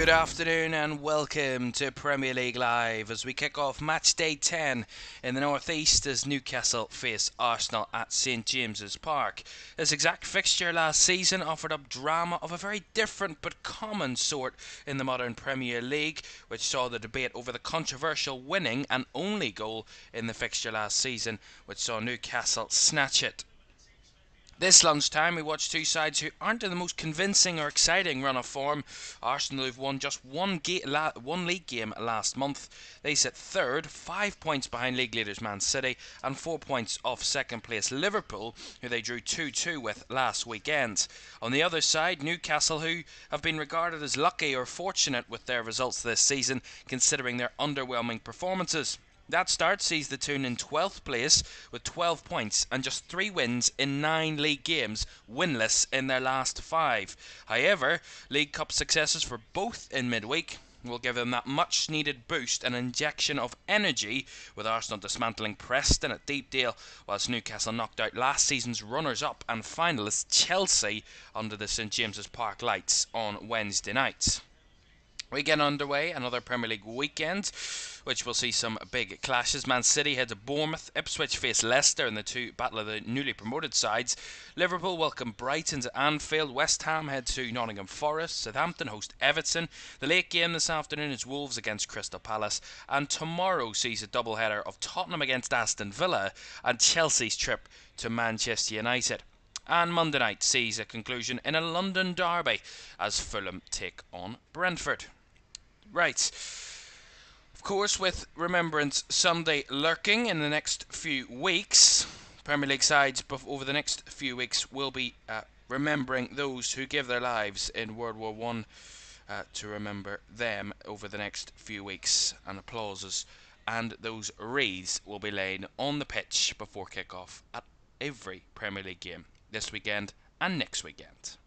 Good afternoon and welcome to Premier League Live as we kick off match day 10 in the North East as Newcastle face Arsenal at St James's Park. This exact fixture last season offered up drama of a very different but common sort in the modern Premier League, which saw the debate over the controversial winning and only goal in the fixture last season, which saw Newcastle snatch it. This lunchtime we watched two sides who aren't in the most convincing or exciting run of form. Arsenal, who've won just one league game last month. They sit third, 5 points behind league leaders Man City and 4 points off second place Liverpool, who they drew 2-2 with last weekend. On the other side, Newcastle, who have been regarded as lucky or fortunate with their results this season, considering their underwhelming performances. That start sees the Toon in 12th place with 12 points and just 3 wins in 9 league games, winless in their last 5. However, League Cup successes for both in midweek will give them that much needed boost and injection of energy, with Arsenal dismantling Preston at Deepdale, whilst Newcastle knocked out last season's runners-up and finalists Chelsea under the St James's Park lights on Wednesday night. We get underway another Premier League weekend, which will see some big clashes. Man City head to Bournemouth, Ipswich face Leicester in the battle of the newly promoted sides. Liverpool welcome Brighton to Anfield. West Ham head to Nottingham Forest. Southampton host Everton. The late game this afternoon is Wolves against Crystal Palace. And tomorrow sees a doubleheader of Tottenham against Aston Villa and Chelsea's trip to Manchester United. And Monday night sees a conclusion in a London derby as Fulham take on Brentford. Right. Of course, with Remembrance Sunday lurking in the next few weeks, Premier League sides over the next few weeks will be remembering those who gave their lives in World War I, to remember them over the next few weeks, and applauses and those wreaths will be laid on the pitch before kick-off at every Premier League game this weekend and next weekend.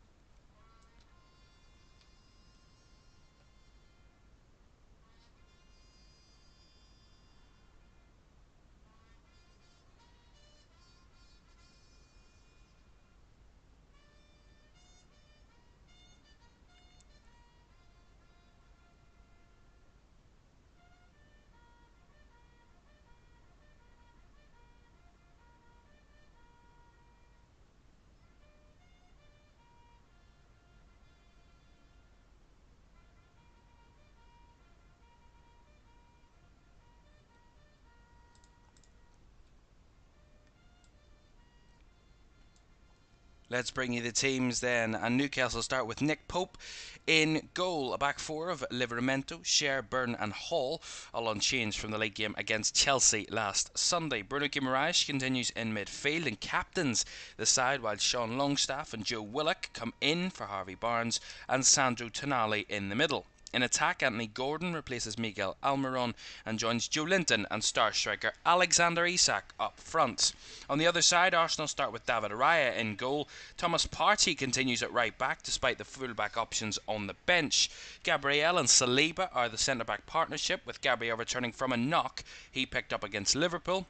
Let's bring you the teams then, and Newcastle start with Nick Pope in goal. A back four of Livramento, Sher, Byrne and Hall, all unchanged from the league game against Chelsea last Sunday. Bruno Guimaraes continues in midfield and captains the side, while Sean Longstaff and Joe Willock come in for Harvey Barnes and Sandro Tonali in the middle. In attack, Anthony Gordon replaces Miguel Almiron and joins Joe Linton and star striker Alexander Isak up front. On the other side, Arsenal start with David Raya in goal. Thomas Partey continues at right back despite the full-back options on the bench. Gabriel and Saliba are the centre-back partnership, with Gabriel returning from a knock he picked up against Liverpool,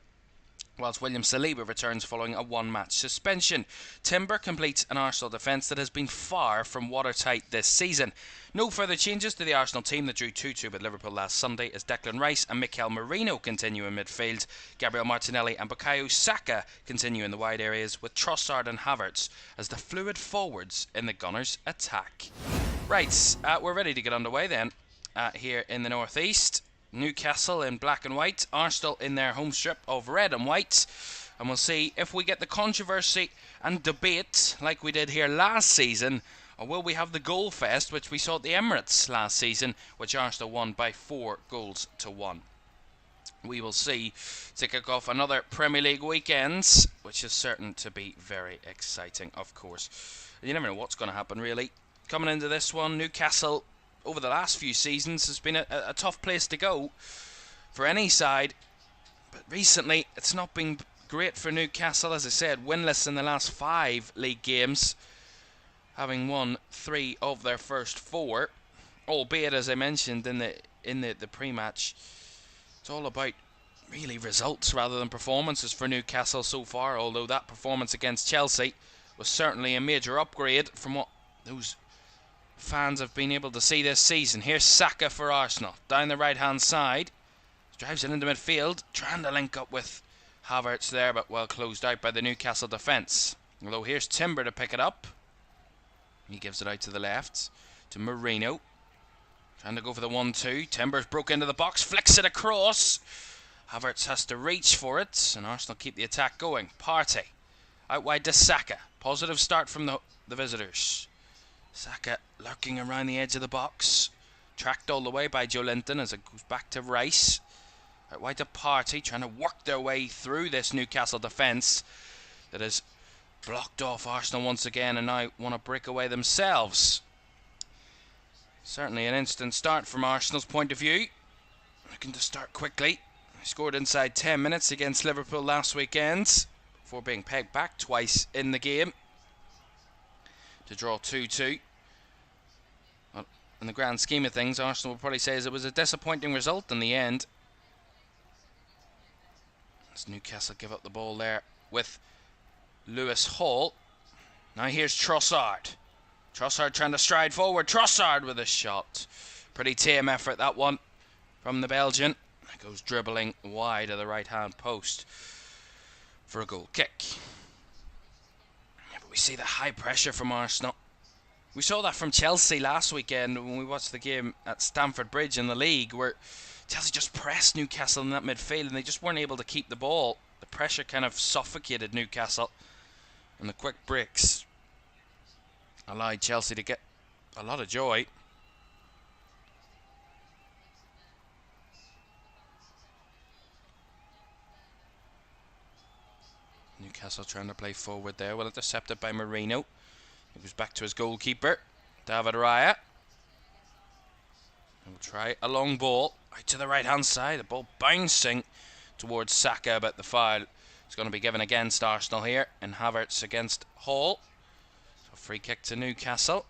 whilst William Saliba returns following a one-match suspension. Timber completes an Arsenal defence that has been far from watertight this season. No further changes to the Arsenal team that drew 2-2 with Liverpool last Sunday, as Declan Rice and Mikel Merino continue in midfield. Gabriel Martinelli and Bukayo Saka continue in the wide areas, with Trossard and Havertz as the fluid forwards in the Gunners' attack. Right, we're ready to get underway then here in the North East. Newcastle in black and white, Arsenal in their home strip of red and white, and we'll see if we get the controversy and debate like we did here last season, or will we have the goal fest which we saw at the Emirates last season, which Arsenal won by 4-1. We will see to kick off another Premier League weekend, which is certain to be very exciting, of course. You never know what's going to happen, really. Coming into this one, Newcastle over the last few seasons has been a tough place to go for any side, but recently it's not been great for Newcastle. As I said, winless in the last 5 league games, having won 3 of their first 4, albeit, as I mentioned in the pre-match, it's all about really results rather than performances for Newcastle so far, although that performance against Chelsea was certainly a major upgrade from what those fans have been able to see this season. Here's Saka for Arsenal, down the right hand side, drives it into midfield, trying to link up with Havertz there, but well closed out by the Newcastle defence. Although here's Timber to pick it up. He gives it out to the left to Marino, trying to go for the 1-2. Timber's broke into the box, flicks it across. Havertz has to reach for it, and Arsenal keep the attack going. Partey out wide to Saka. Positive start from the visitors. Saka lurking around the edge of the box, tracked all the way by Joelinton as it goes back to Rice. Out wide to Partey, trying to work their way through this Newcastle defence that has blocked off Arsenal once again and now want to break away themselves. Certainly an instant start from Arsenal's point of view. Looking to start quickly. They scored inside 10 minutes against Liverpool last weekend before being pegged back twice in the game to draw 2-2. Well, in the grand scheme of things, Arsenal will probably say it was a disappointing result in the end. As Newcastle give up the ball there with Lewis Hall. Now here's Trossard. Trossard trying to stride forward. Trossard with a shot. Pretty tame effort, that one, from the Belgian. It goes dribbling wide of the right-hand post for a goal kick. Yeah, but we see the high pressure from Arsenal. We saw that from Chelsea last weekend when we watched the game at Stamford Bridge in the league, where Chelsea just pressed Newcastle in that midfield and they just weren't able to keep the ball. The pressure kind of suffocated Newcastle, and the quick breaks allowed Chelsea to get a lot of joy. Newcastle trying to play forward there, well intercepted by Marino. He goes back to his goalkeeper, David Raya. We'll try a long ball out to the right hand side. The ball bouncing towards Saka, but the foul is going to be given against Arsenal here, and Havertz against Hall. So free kick to Newcastle.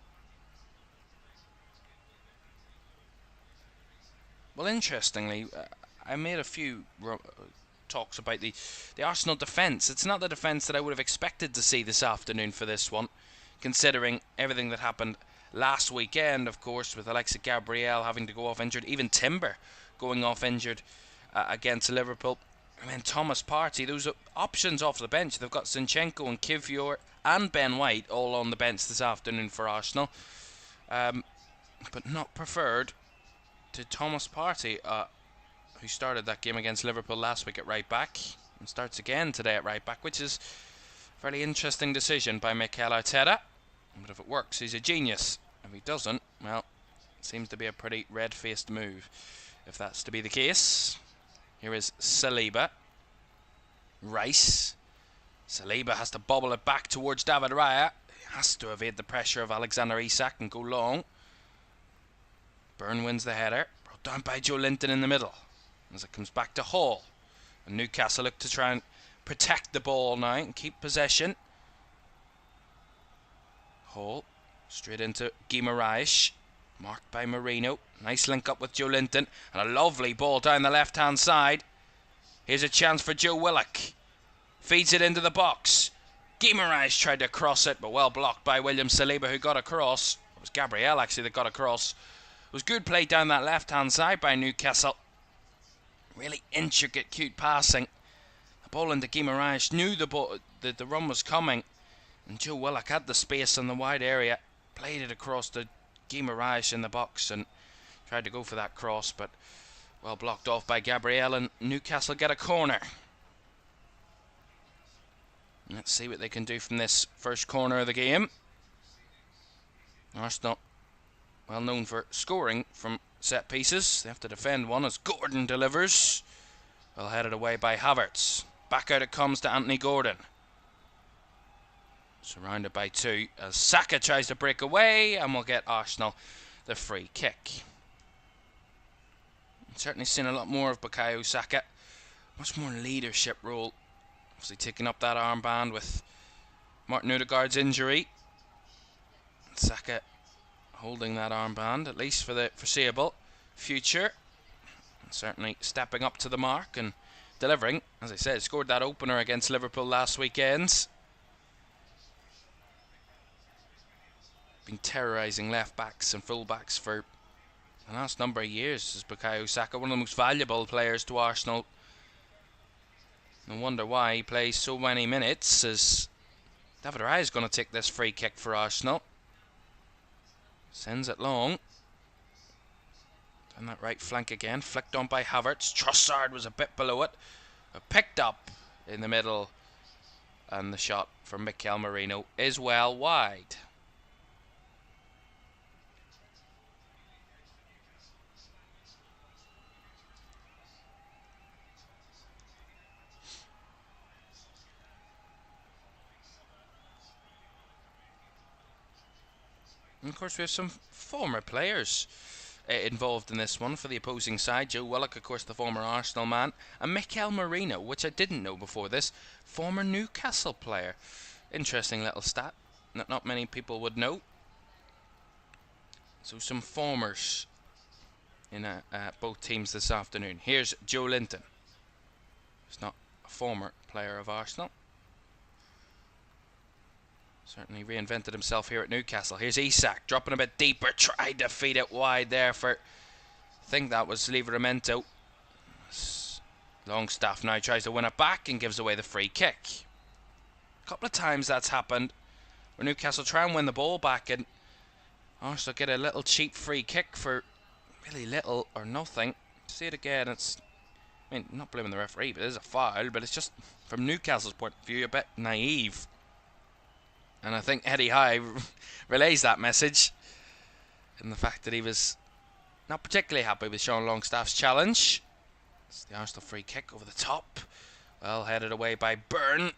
Well, interestingly, I made a few talks about the Arsenal defence. It's not the defence that I would have expected to see this afternoon for this one, considering everything that happened last weekend, of course, with Alexa Gabriel having to go off injured, even Timber going off injured against Liverpool. And then Thomas Partey, those options off the bench. They've got Zinchenko and Kivior and Ben White all on the bench this afternoon for Arsenal, but not preferred to Thomas Partey, who started that game against Liverpool last week at right back and starts again today at right back, which is a fairly interesting decision by Mikel Arteta. But if it works, he's a genius. If he doesn't, well, it seems to be a pretty red-faced move, if that's to be the case. Here is Saliba. Rice. Saliba has to bobble it back towards David Raya. He has to evade the pressure of Alexander Isak and go long. Byrne wins the header. Brought down by Joelinton in the middle. As it comes back to Hall. And Newcastle look to try and protect the ball now and keep possession. Hall straight into Guimaraes, marked by Marino. Nice link up with Joelinton, and a lovely ball down the left hand side. Here's a chance for Joe Willock. Feeds it into the box. Guimaraes tried to cross it, but well blocked by William Saliba, who got across. It was Gabriel actually that got across. It was good play down that left hand side by Newcastle. Really intricate, cute passing. The ball into Guimaraes, knew the run was coming. And Joe Willock had the space in the wide area, played it across to Guimaraes in the box and tried to go for that cross, but well blocked off by Gabriel, and Newcastle get a corner. Let's see what they can do from this first corner of the game. Arsenal, well known for scoring from set pieces. They have to defend one as Gordon delivers. Well headed away by Havertz. Back out it comes to Anthony Gordon. Surrounded by two as Saka tries to break away, and we'll get Arsenal the free kick. Certainly seen a lot more of Bukayo Saka. Much more leadership role. Obviously taking up that armband with Martin Odegaard's injury. Saka holding that armband, at least for the foreseeable future. And certainly stepping up to the mark and delivering. As I said, scored that opener against Liverpool last weekend. been terrorising left-backs and full-backs for the last number of years, is Bukayo Saka, one of the most valuable players to Arsenal. No wonder why he plays so many minutes, as David Raya is going to take this free kick for Arsenal. Sends it long. And that right flank again, flicked on by Havertz. Trossard was a bit below it. Picked up in the middle. And the shot from Mikel Merino is well wide. And of course we have some former players involved in this one for the opposing side. Joe Willock, of course, the former Arsenal man, and Mikel Merino, which I didn't know before this, former Newcastle player. Interesting little stat that not many people would know. So some formers in both teams this afternoon. Here's Joe Linton. He's not a former player of Arsenal. Certainly reinvented himself here at Newcastle. Here's Isak, dropping a bit deeper. Tried to feed it wide there for, I think that was Livramento. Longstaff now tries to win it back and gives away the free kick. A couple of times that's happened where Newcastle try and win the ball back and Arsenal get a little cheap free kick for really little or nothing. See it again, it's, I mean, not blaming the referee, but it is a foul, but it's just, from Newcastle's point of view, a bit naive. And I think Eddie Howe relays that message in the fact that he was not particularly happy with Sean Longstaff's challenge. It's the Arsenal free kick over the top. Well headed away by Byrne.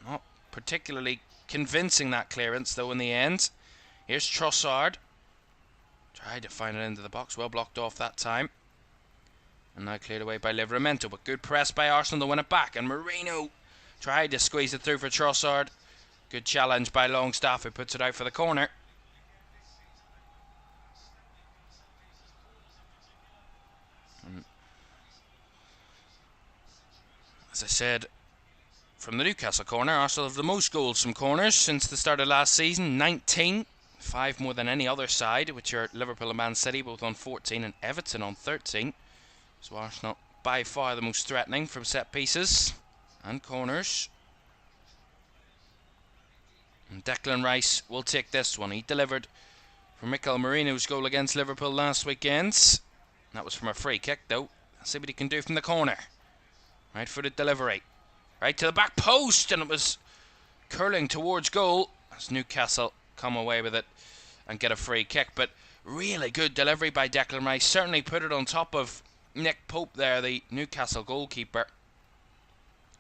Not particularly convincing, that clearance though in the end. Here's Trossard. Tried to find it into the box. Well blocked off that time. And now cleared away by Livramento. But good press by Arsenal to win it back. And Merino tried to squeeze it through for Trossard. Good challenge by Longstaff, who puts it out for the corner. And as I said, from the Newcastle corner, Arsenal have the most goals from corners since the start of last season, 19. 5 more than any other side, which are Liverpool and Man City, both on 14, and Everton on 13. So Arsenal by far the most threatening from set pieces and corners. And Declan Rice will take this one. He delivered for Mikel Merino's goal against Liverpool last weekend. That was from a free kick though. Let's see what he can do from the corner. Right footed delivery. Right to the back post, and it was curling towards goal as Newcastle come away with it and get a free kick. But really good delivery by Declan Rice. Certainly put it on top of Nick Pope there, the Newcastle goalkeeper.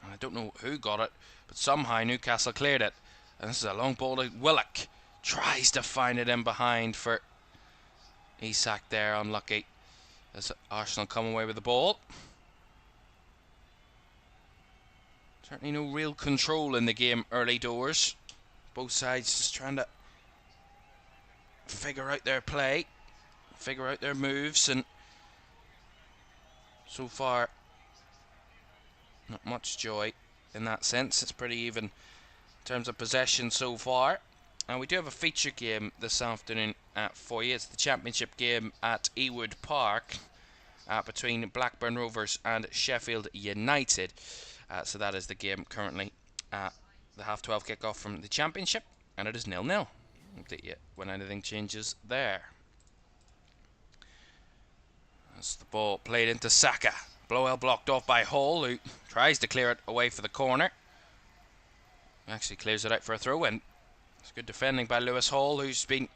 And I don't know who got it, but somehow Newcastle cleared it. And this is a long ball to Willock. Tries to find it in behind for Isak there, unlucky. As Arsenal come away with the ball. Certainly no real control in the game early doors. Both sides just trying to figure out their play, figure out their moves, and so far not much joy in that sense. It's pretty even in terms of possession so far. And we do have a feature game this afternoon for you. It's the championship game at Ewood Park between Blackburn Rovers and Sheffield United. So that is the game currently at the half-12 kick-off from the championship, and it is 0-0. Update you when anything changes there. That's the ball played into Saka. Blowell blocked off by Hall, who tries to clear it away for the corner. Actually clears it out for a throw-in. It's good defending by Lewis Hall, who's been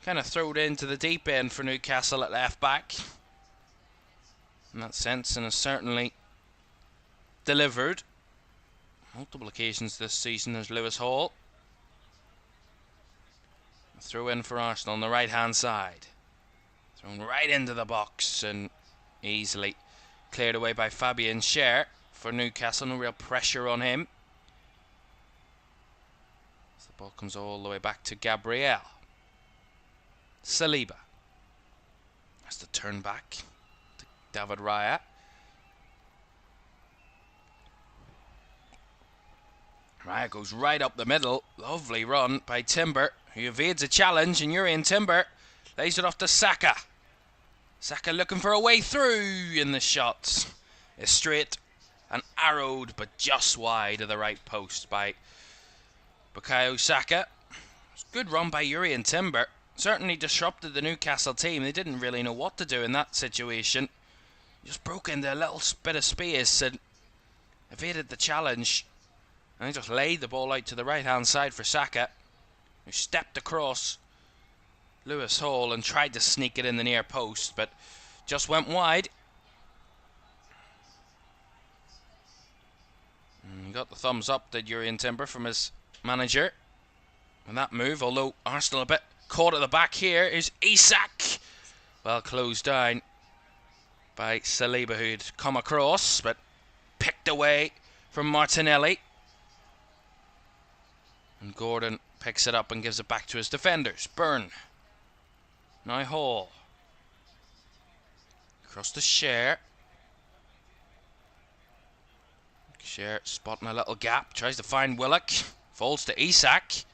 kind of thrown into the deep end for Newcastle at left-back in that sense, and has certainly delivered multiple occasions this season as Lewis Hall. A throw in for Arsenal on the right hand side, thrown right into the box and easily cleared away by Fabian Schär for Newcastle. No real pressure on him as the ball comes all the way back to Gabriel. Saliba has to turn back to David Raya. Raya goes right up the middle. Lovely run by Timber. He evades a challenge, and Urian Timber lays it off to Saka. Saka looking for a way through, in the shot is straight and arrowed, but just wide of the right post by Bukayo Saka. Good run by Urian Timber. Certainly disrupted the Newcastle team. They didn't really know what to do in that situation. Just broke into a little bit of space and evaded the challenge. And he just laid the ball out to the right hand side for Saka, who stepped across Lewis Hall and tried to sneak it in the near post, but just went wide. And he got the thumbs up, did Urian Timber, from his manager. And that move, although Arsenal a bit caught at the back here, is Isak. Well closed down by Saliba, who'd come across, but picked away from Martinelli. And Gordon picks it up and gives it back to his defenders. Byrne. Now Hall. Across to Cher. Cher spotting a little gap. Tries to find Willock. Falls to Isak.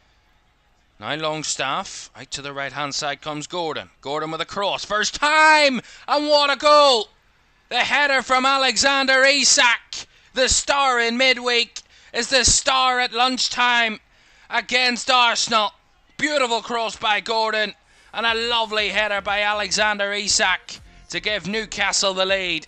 Now Longstaff. Out to the right hand side comes Gordon. Gordon with a cross. First time! And what a goal! The header from Alexander Isak. The star in midweek is the star at lunchtime against Arsenal. Beautiful cross by Gordon. And a lovely header by Alexander Isak to give Newcastle the lead.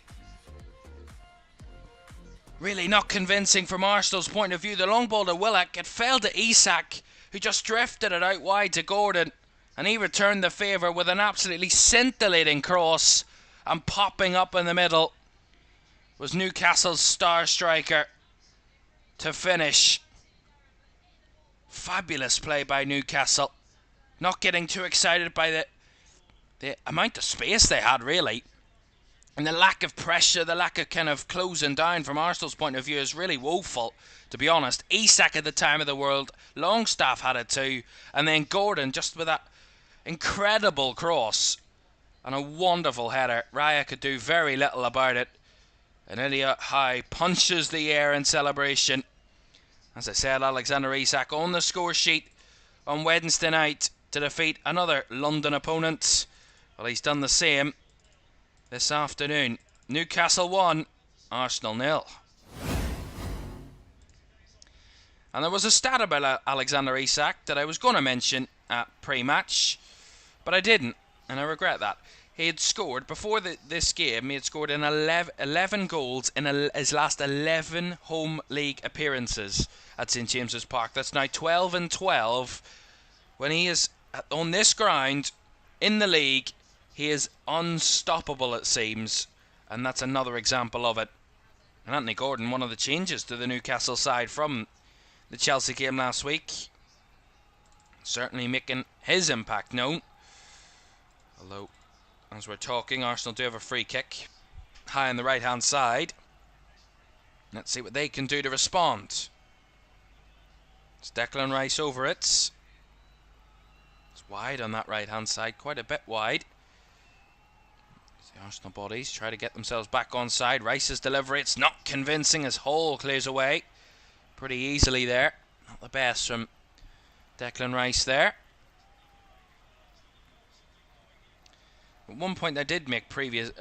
Really not convincing from Arsenal's point of view. The long ball to Willock. It fell to Isak, who just drifted it out wide to Gordon. And he returned the favour with an absolutely scintillating cross. And popping up in the middle was Newcastle's star striker to finish. Fabulous play by Newcastle. Not getting too excited by the amount of space they had, really. And the lack of pressure, the lack of kind of closing down from Arsenal's point of view is really woeful, to be honest. Isak at the time of the world, Longstaff had it too, and then Gordon just with that incredible cross and a wonderful header. Raya could do very little about it. And Elliot Howe punches the air in celebration. As I said, Alexander Isak on the score sheet on Wednesday night to defeat another London opponent. Well, he's done the same this afternoon. Newcastle 1, Arsenal 0. And there was a stat about Alexander Isak that I was going to mention at pre-match, but I didn't, and I regret that. He had scored, before this game, he had scored in 11 goals in his last 11 home league appearances at St James's Park. That's now 12 and 12. When he is on this ground in the league, he is unstoppable, it seems, and that's another example of it. And Anthony Gordon, one of the changes to the Newcastle side from the Chelsea game last week, certainly making his impact known. Although, as we're talking, Arsenal do have a free kick high on the right hand side. Let's see what they can do to respond. It's Declan Rice over it. It's wide on that right hand side, quite a bit wide. The Arsenal bodies try to get themselves back on side. Rice's delivery, it's not convincing as Hall clears away pretty easily there. Not the best from Declan Rice there. But one point I did make previous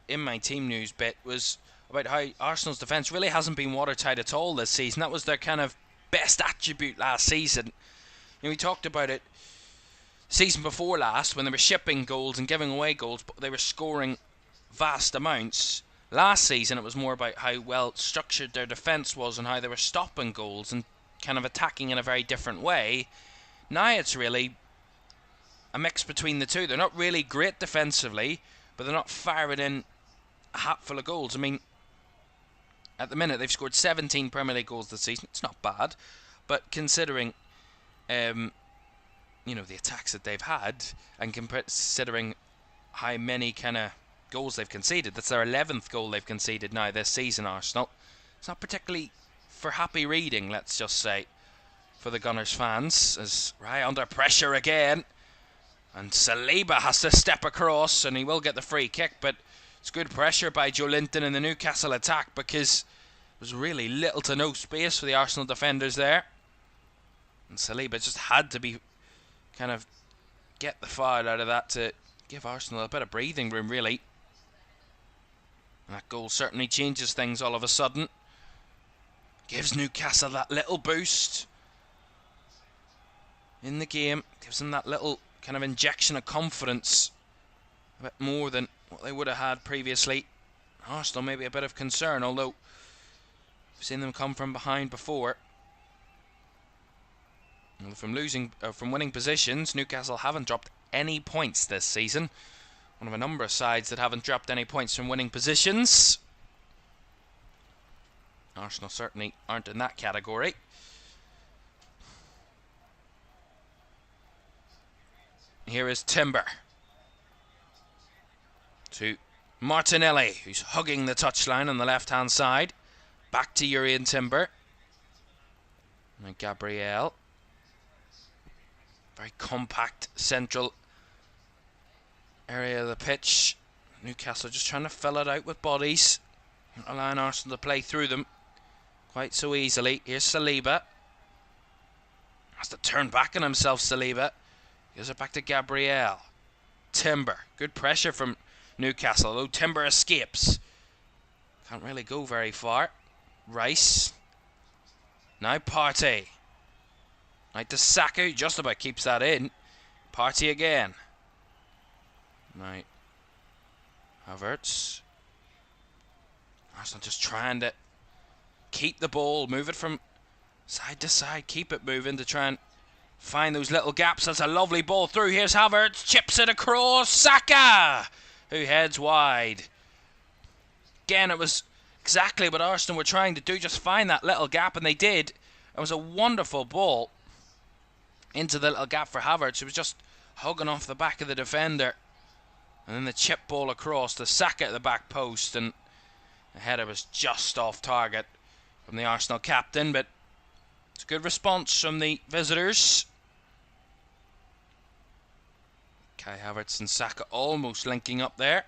in my team news bit was about how Arsenal's defence really hasn't been watertight at all this season. That was their kind of best attribute last season. You know, we talked about it season before last when they were shipping goals and giving away goals, but they were scoring vast amounts. Last season it was more about how well structured their defence was and how they were stopping goals and kind of attacking in a very different way. Now it's really a mix between the two. They're not really great defensively, but they're not firing in a hatful of goals. I mean, at the minute they've scored 17 Premier League goals this season. It's not bad, but considering you know, the attacks that they've had, and considering how many kind of goals they've conceded, that's their 11th goal they've conceded now this season, Arsenal. It's not particularly for happy reading, let's just say, for the Gunners fans, as Raya under pressure again, and Saliba has to step across, and he will get the free kick, but it's good pressure by Joe Linton in the Newcastle attack, because there's really little to no space for the Arsenal defenders there, and Saliba just had to be kind of get the foul out of that to give Arsenal a bit of breathing room, really. And that goal certainly changes things all of a sudden. Gives Newcastle that little boost in the game. Gives them that little kind of injection of confidence. A bit more than what they would have had previously. Arsenal maybe a bit of concern, although we've seen them come from behind before. And from winning positions, Newcastle haven't dropped any points this season. One of a number of sides that haven't dropped any points from winning positions. Arsenal certainly aren't in that category. Here is Timber to Martinelli, who's hugging the touchline on the left-hand side. Back to Urian Timber. And Gabriel. Very compact central area of the pitch. Newcastle just trying to fill it out with bodies, not allowing Arsenal to play through them quite so easily. Here's Saliba. Has to turn back on himself, Saliba. Gives it back to Gabriel. Timber. Good pressure from Newcastle, although Timber escapes. Can't really go very far. Rice. Now Partey. Right to Saka, who just about keeps that in. Partey again. Right. Havertz. Arsenal just trying to keep the ball, move it from side to side, keep it moving to try and find those little gaps. That's a lovely ball through. Here's Havertz, chips it across. Saka, who heads wide. Again, it was exactly what Arsenal were trying to do, just find that little gap, and they did. It was a wonderful ball into the little gap for Havertz, who was just hugging off the back of the defender. And then the chip ball across to Saka at the back post, and the header was just off target from the Arsenal captain, but it's a good response from the visitors. Kai Havertz and Saka almost linking up there.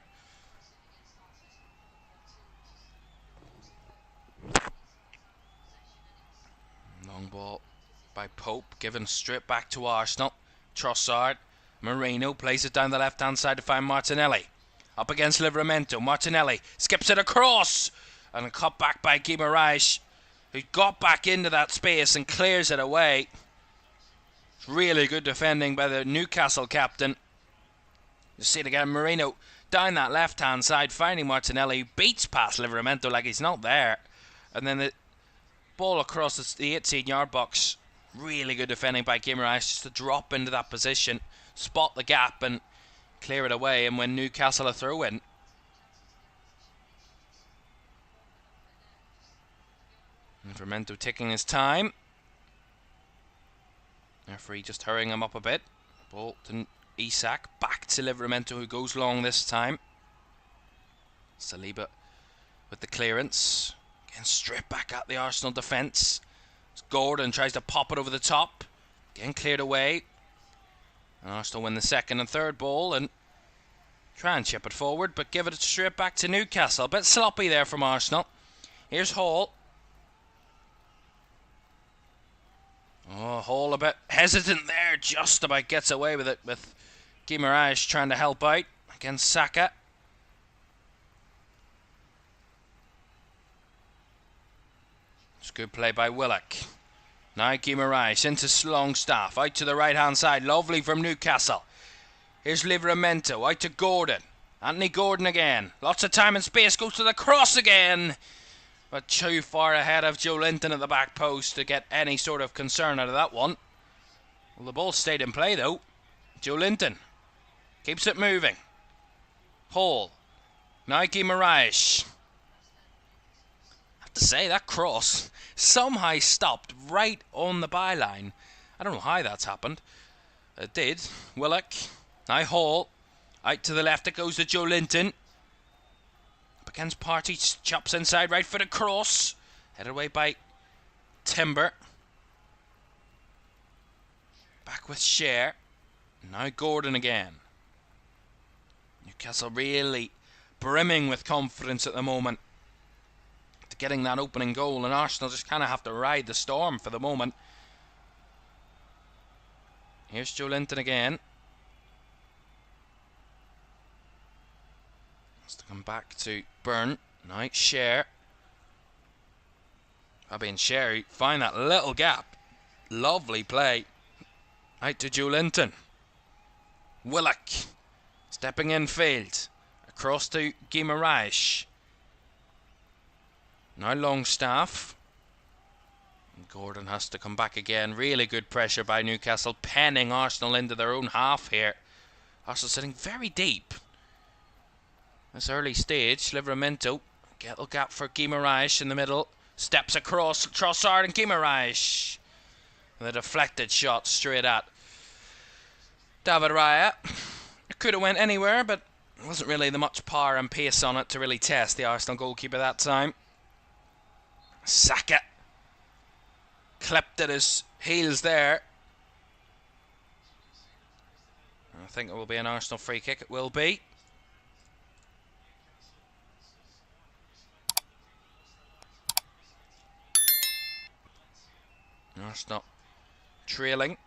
Long ball by Pope, given straight back to Arsenal. Trossard. Moreno plays it down the left-hand side to find Martinelli. Up against Livramento. Martinelli skips it across. And a cut back by Guimaraes, who got back into that space and clears it away. Really good defending by the Newcastle captain. You see it again. Moreno down that left-hand side, finding Martinelli. Beats past Livramento like he's not there. And then the ball across the 18-yard box. Really good defending by Guimaraes, just to drop into that position, spot the gap and clear it away, and when Newcastle a throw in. Livramento taking his time. Referee just hurrying him up a bit. Ball to Isak, back to Livramento, who goes long this time. Saliba with the clearance. Again, straight back at the Arsenal defence. Gordon tries to pop it over the top. Again cleared away. And Arsenal win the second and third ball and try and chip it forward, but give it straight back to Newcastle. A bit sloppy there from Arsenal. Here's Hall. Oh, Hall a bit hesitant there. Just about gets away with it, with Guimaraes trying to help out against Saka. It's good play by Willock. Now Guimaraes into Longstaff. Out to the right hand side. Lovely from Newcastle. Here's Livramento. Out to Gordon. Anthony Gordon again. Lots of time and space. Goes to the cross again. But too far ahead of Joe Linton at the back post to get any sort of concern out of that one. Well, the ball stayed in play though. Joe Linton keeps it moving. Hall. Now Guimaraes. To say that cross somehow stopped right on the byline. I don't know how that's happened. It did. Willock. Now Hall. Out to the left it goes to Joe Linton. Up against Partey. Chops inside. Right foot across. Headed away by Timber. Back with Cher. Now Gordon again. Newcastle really brimming with confidence at the moment. Getting that opening goal, and Arsenal just kind of have to ride the storm for the moment. Here's Joe Linton again. Has to come back to Byrne. Nice share. Fabi and Sherry find that little gap. Lovely play. Out to Joe Linton. Willock. Stepping in field. Across to Guimaraes. Now Longstaff. And Gordon has to come back again. Really good pressure by Newcastle. Penning Arsenal into their own half here. Arsenal sitting very deep. This early stage. Livramento. Little gap for Guimaraes in the middle. Steps across Trossard and Guimaraes. The deflected shot straight at David Raya. It could have went anywhere, but there wasn't really the much power and pace on it to really test the Arsenal goalkeeper that time. Saka clipped at his heels there. I think it will be an Arsenal free kick. It will be. Arsenal trailing.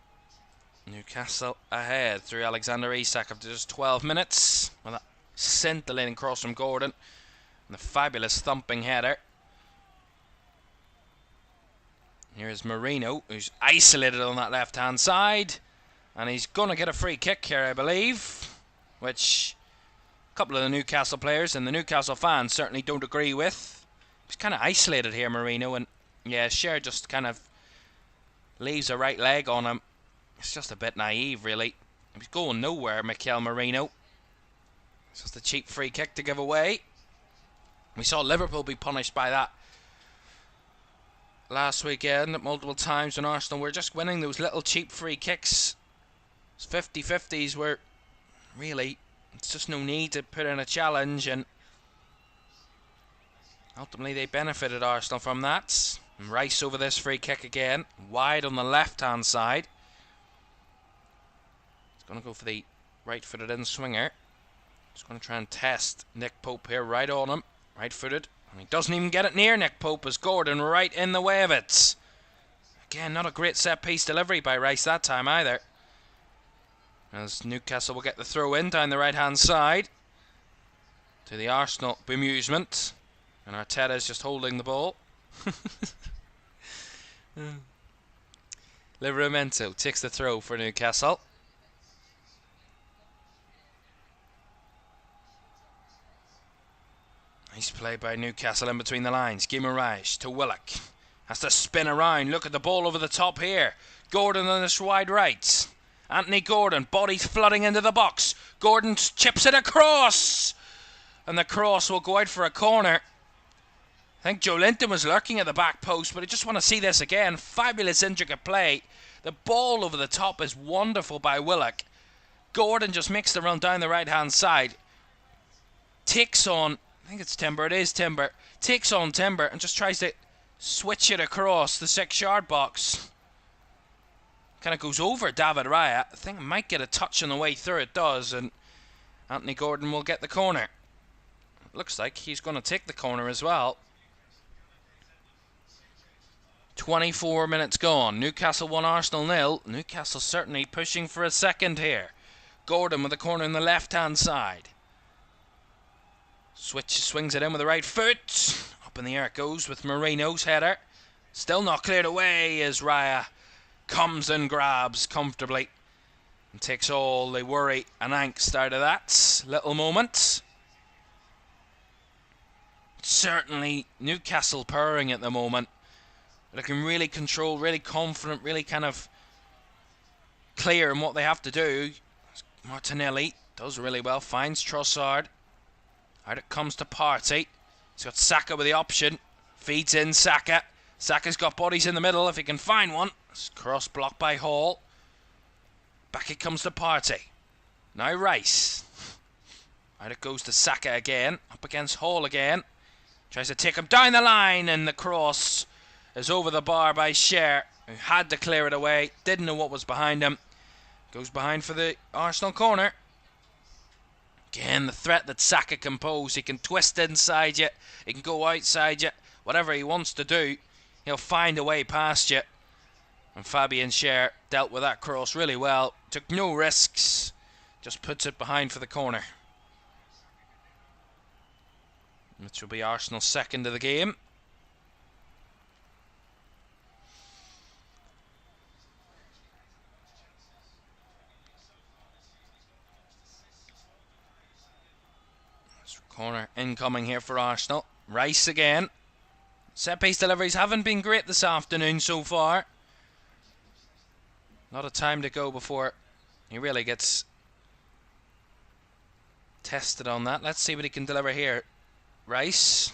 Newcastle ahead through Alexander Isak after just 12 minutes. With that scintillating cross from Gordon. And the fabulous thumping header. Here is Marino, who's isolated on that left-hand side. And he's going to get a free kick here, I believe. Which a couple of the Newcastle players and the Newcastle fans certainly don't agree with. He's kind of isolated here, Marino. And yeah, Sher just kind of leaves a right leg on him. It's just a bit naive, really. He's going nowhere, Mikel Marino. It's just a cheap free kick to give away. We saw Liverpool be punished by that last weekend multiple times when Arsenal were just winning those little cheap free kicks. 50-50s were really, it's just no need to put in a challenge, and ultimately they benefited Arsenal from that. And Rice over this free kick again, wide on the left hand side. He's going to go for the right footed in swinger. He's going to try and test Nick Pope here, right on him, right footed. And he doesn't even get it near Nick Pope as Gordon right in the way of it. Again, not a great set-piece delivery by Rice that time either. As Newcastle will get the throw in down the right-hand side. To the Arsenal bemusement. And Arteta's just holding the ball. Livramento takes the throw for Newcastle. Nice play by Newcastle in between the lines. Guimaraes to Willock. Has to spin around. Look at the ball over the top here. Gordon on this wide right. Anthony Gordon. Bodies flooding into the box. Gordon chips it across. And the cross will go out for a corner. I think Joe Linton was lurking at the back post, but I just want to see this again. Fabulous intricate play. The ball over the top is wonderful by Willock. Gordon just makes the run down the right hand side. Takes on, I think it's Timber, it is Timber. Takes on Timber and just tries to switch it across the 6-yard box. Kind of goes over David Raya. I think it might get a touch on the way through. It does, and Anthony Gordon will get the corner. It looks like he's going to take the corner as well. 24 minutes gone. Newcastle 1, Arsenal 0. Newcastle certainly pushing for a second here. Gordon with the corner on the left-hand side. Swings it in with the right foot. Up in the air it goes with Marino's header. Still not cleared away as Raya comes and grabs comfortably. And takes all the worry and angst out of that little moment. Certainly Newcastle purring at the moment. Looking really controlled, really confident, really kind of clear in what they have to do. Martinelli does really well, finds Trossard. Out it comes to Partey. He's got Saka with the option. Feeds in Saka. Saka's got bodies in the middle if he can find one. It's cross blocked by Hall. Back it comes to Partey. Now Rice. Out it goes to Saka again. Up against Hall again. Tries to take him down the line, and the cross is over the bar by Sher, who had to clear it away. Didn't know what was behind him. Goes behind for the Arsenal corner. Again, the threat that Saka can pose. He can twist inside you. He can go outside you. Whatever he wants to do, he'll find a way past you. And Fabian Sher dealt with that cross really well. Took no risks. Just puts it behind for the corner. Which will be Arsenal's second of the game. Corner incoming here for Arsenal. Rice again. Set piece deliveries haven't been great this afternoon so far. A lot of time to go before he really gets tested on that. Let's see what he can deliver here. Rice.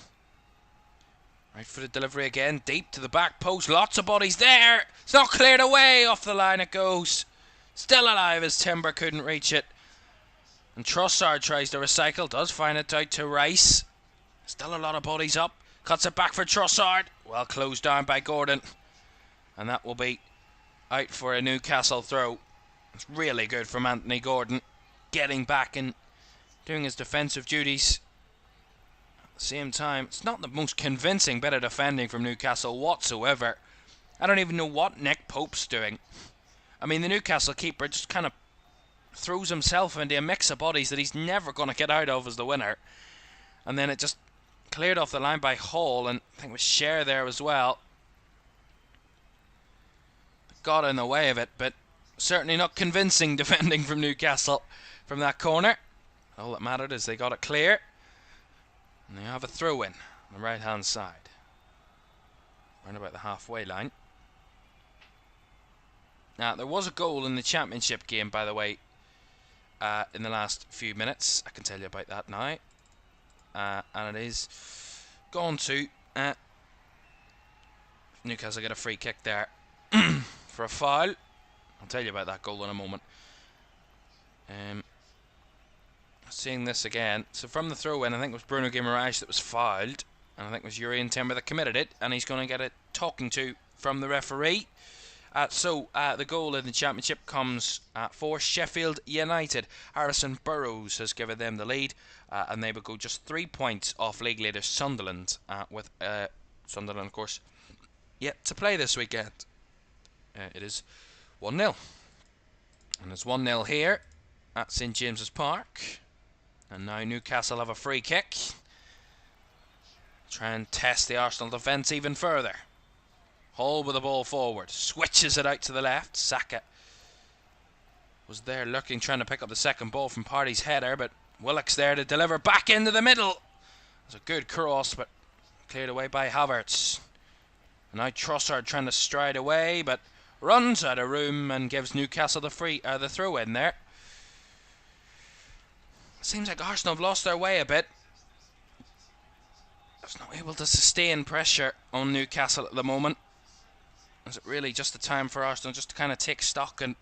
Right footed delivery again. Deep to the back post. Lots of bodies there. It's not cleared away. Off the line it goes. Still alive as Timber couldn't reach it. And Trossard tries to recycle, does find it out to Rice. Still a lot of bodies up. Cuts it back for Trossard. Well closed down by Gordon. And that will be out for a Newcastle throw. It's really good from Anthony Gordon. Getting back and doing his defensive duties. At the same time, it's not the most convincing bit of defending from Newcastle whatsoever. I don't even know what Nick Pope's doing. I mean, the Newcastle keeper just kind of throws himself into a mix of bodies that he's never going to get out of as the winner. And then it just cleared off the line by Hall, and I think it was Scher there as well. Got in the way of it, but certainly not convincing defending from Newcastle from that corner. All that mattered is they got it clear. And they have a throw in on the right hand side. Around about the halfway line. Now, there was a goal in the championship game, by the way, in the last few minutes. I can tell you about that now. And it is gone to Newcastle get a free kick there for a foul. I'll tell you about that goal in a moment. Seeing this again. So from the throw in, I think it was Bruno Guimaraes that was fouled. And I think it was Urian Timber that committed it. And he's going to get a talking to from the referee. The goal in the championship comes for Sheffield United. Harrison Burrows has given them the lead, and they will go just 3 points off league leader Sunderland, with Sunderland, of course, yet to play this weekend. It is 1-0. And it's 1-0 here at St James's Park. And now Newcastle have a free kick. Try and test the Arsenal defence even further. Hall with the ball forward. Switches it out to the left. Saka was there looking, trying to pick up the second ball from Partey's header, but Willock's there to deliver back into the middle. It's a good cross, but cleared away by Havertz. And now Trossard trying to stride away, but runs out of room and gives Newcastle the throw in there. Seems like Arsenal have lost their way a bit. Just not able to sustain pressure on Newcastle at the moment. Is it really just a time for Arsenal just to kind of take stock and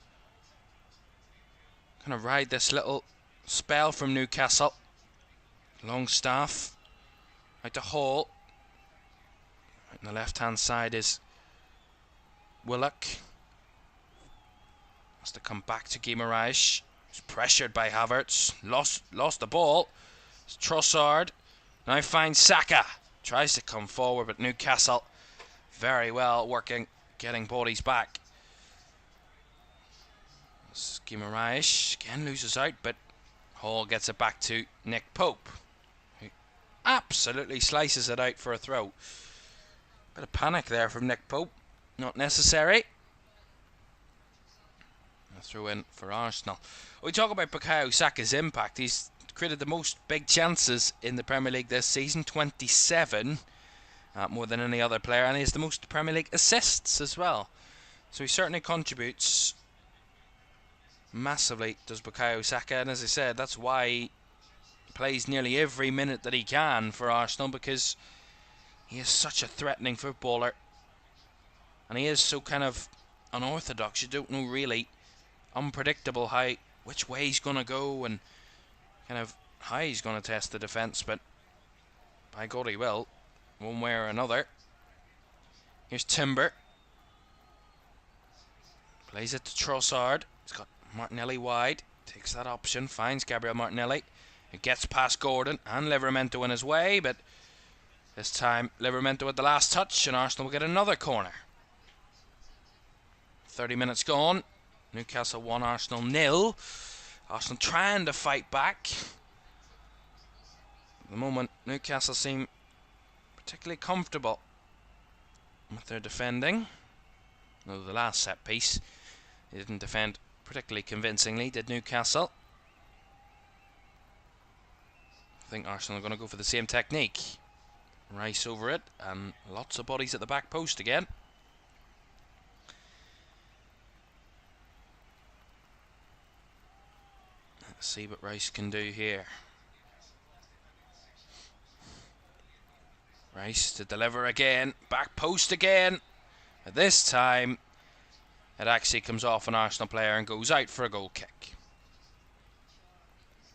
kind of ride this little spell from Newcastle? Longstaff out to Hall. Right on the left hand side is Willock. Has to come back to Guimaraes. He's pressured by Havertz. Lost the ball. It's Trossard. Now finds Saka. Tries to come forward, but Newcastle very well working, getting bodies back. Guimaraes again loses out, but Hall gets it back to Nick Pope, who absolutely slices it out for a throw. Bit of panic there from Nick Pope. Not necessary. A throw in for Arsenal. We talk about Bukayo Saka's impact. He's created the most big chances in the Premier League this season, 27, more than any other player, and he has the most Premier League assists as well. So he certainly contributes massively, does Bukayo Saka, and as I said, that's why he plays nearly every minute that he can for Arsenal, because he is such a threatening footballer, and he is so kind of unorthodox. You don't know really, unpredictable which way he's going to go and kind of how he's going to test the defence, but by God he will, one way or another. Here's Timber. Plays it to Trossard. He's got Martinelli wide. Takes that option. Finds Gabriel Martinelli. It gets past Gordon and Livramento in his way, but this time Livramento at the last touch, and Arsenal will get another corner. 30 minutes gone. Newcastle 1, Arsenal 0. Arsenal trying to fight back. At the moment, Newcastle seem particularly comfortable with their defending. Although the last set piece, they didn't defend particularly convincingly, did Newcastle. I think Arsenal are going to go for the same technique. Rice over it, and lots of bodies at the back post again. Let's see what Rice can do here. Rice to deliver again, back post again. At this time, it actually comes off an Arsenal player and goes out for a goal kick.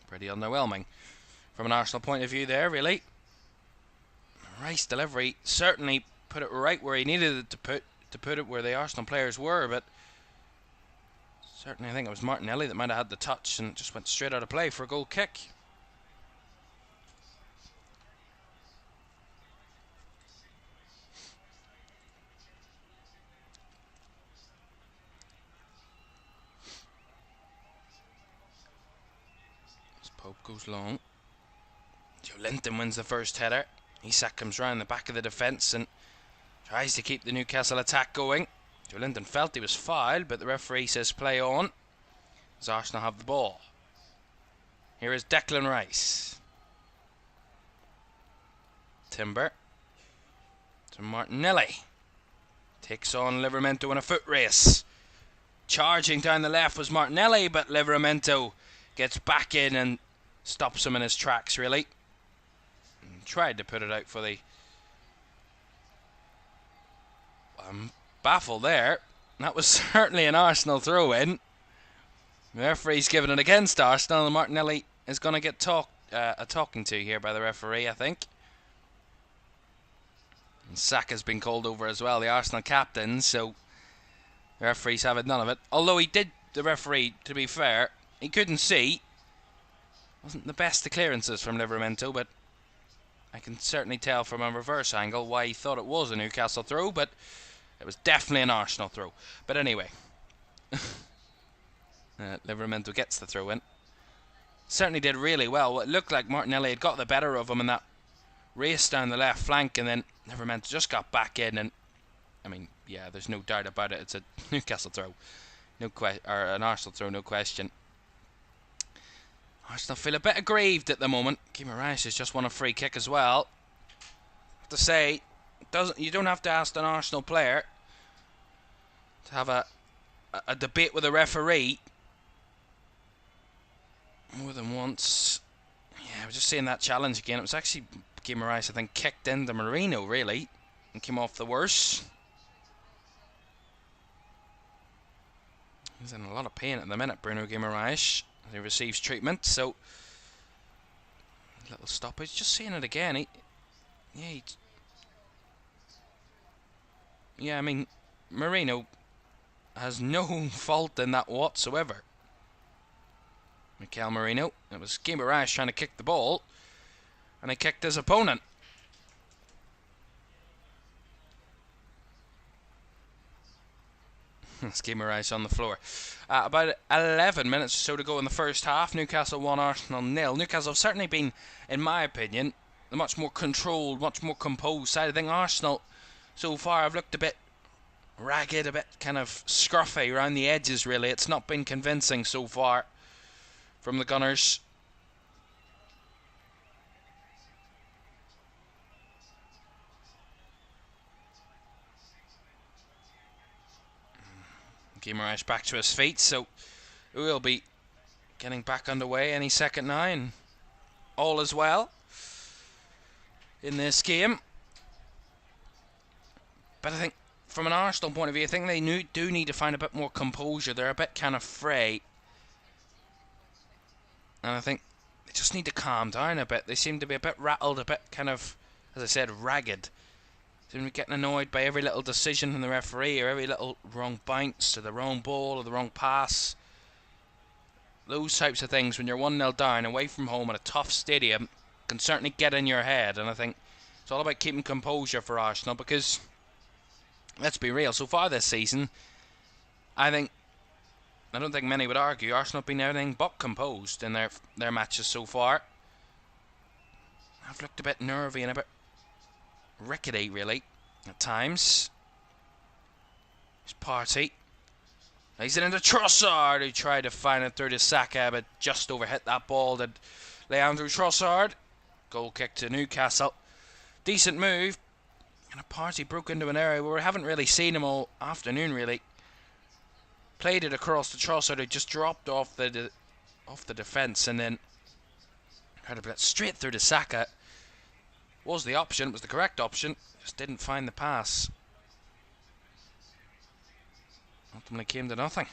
Pretty underwhelming from an Arsenal point of view there, really. Rice delivery certainly put it right where he needed it to put it where the Arsenal players were, but certainly I think it was Martinelli that might have had the touch and just went straight out of play for a goal kick. As Pope goes long, Joe Linton wins the first header. Isak comes round the back of the defence and tries to keep the Newcastle attack going. Joe Linton felt he was fouled, but the referee says play on as Arsenal have the ball. Here is Declan Rice. Timber to Martinelli. Takes on Livramento in a foot race. Charging down the left was Martinelli, but Livramento gets back in and stops him in his tracks, really. Tried to put it out for the baffle there. That was certainly an Arsenal throw-in. The referee's given it against Arsenal, and Martinelli is going to get a talking to here by the referee, I think. And Saka's been called over as well, the Arsenal captain, so the referee's having none of it. Although the referee, to be fair, he couldn't see. Wasn't the best of clearances from Livramento, but I can certainly tell from a reverse angle why he thought it was a Newcastle throw, but it was definitely an Arsenal throw. But anyway, Livramento gets the throw in. Certainly did really well. It looked like Martinelli had got the better of him in that race down the left flank, and then Livramento just got back in. And I mean, yeah, there's no doubt about it. It's a Newcastle throw, or an Arsenal throw, no question. Arsenal feel a bit aggrieved at the moment. Guimaraes has just won a free kick as well. I have to say, you don't have to ask an Arsenal player to have a debate with a referee more than once. Yeah, we're just seeing that challenge again. It was actually Guimaraes, I think, kicked into Marino, really, and came off the worse. He's in a lot of pain at the minute, Bruno Guimaraes. He receives treatment, so little stoppage. Just seeing it again. I mean, Marino has no fault in that whatsoever. Mikel Merino. It was Guimaraes trying to kick the ball, and he kicked his opponent. It's Guimaraes on the floor. About 11 minutes or so to go in the first half. Newcastle 1, Arsenal 0. Newcastle have certainly been, in my opinion, the much more controlled, much more composed side. I think Arsenal so far have looked a bit ragged, a bit kind of scruffy around the edges, really. It's not been convincing so far from the Gunners. Guimaraes back to his feet, so we'll be getting back underway any second now, and all is well in this game. But I think from an Arsenal point of view, I think they do need to find a bit more composure. They're a bit kind of fray, and I think they just need to calm down a bit. They seem to be a bit rattled, a bit kind of, as I said, ragged. Seem to be getting annoyed by every little decision from the referee, or every little wrong bounce, or the wrong ball, or the wrong pass. Those types of things, when you're 1-0 down, away from home at a tough stadium, can certainly get in your head. And I think it's all about keeping composure for Arsenal, because, let's be real, so far this season, I think I don't think many would argue Arsenal have been anything but composed in their matches so far. I've looked a bit nervy and a bit rickety, really, at times. Here's Partey. He's in into Trossard, who tried to find it through to Saka, but just overhit that ball. Did Leandro Trossard. Goal kick to Newcastle. Decent move. And a Partey broke into an area where we haven't really seen him all afternoon, really. Played it across to Trossard, who just dropped off the defence, and then tried to play it straight through to Saka. Was the option, was the correct option, just didn't find the pass. Ultimately came to nothing.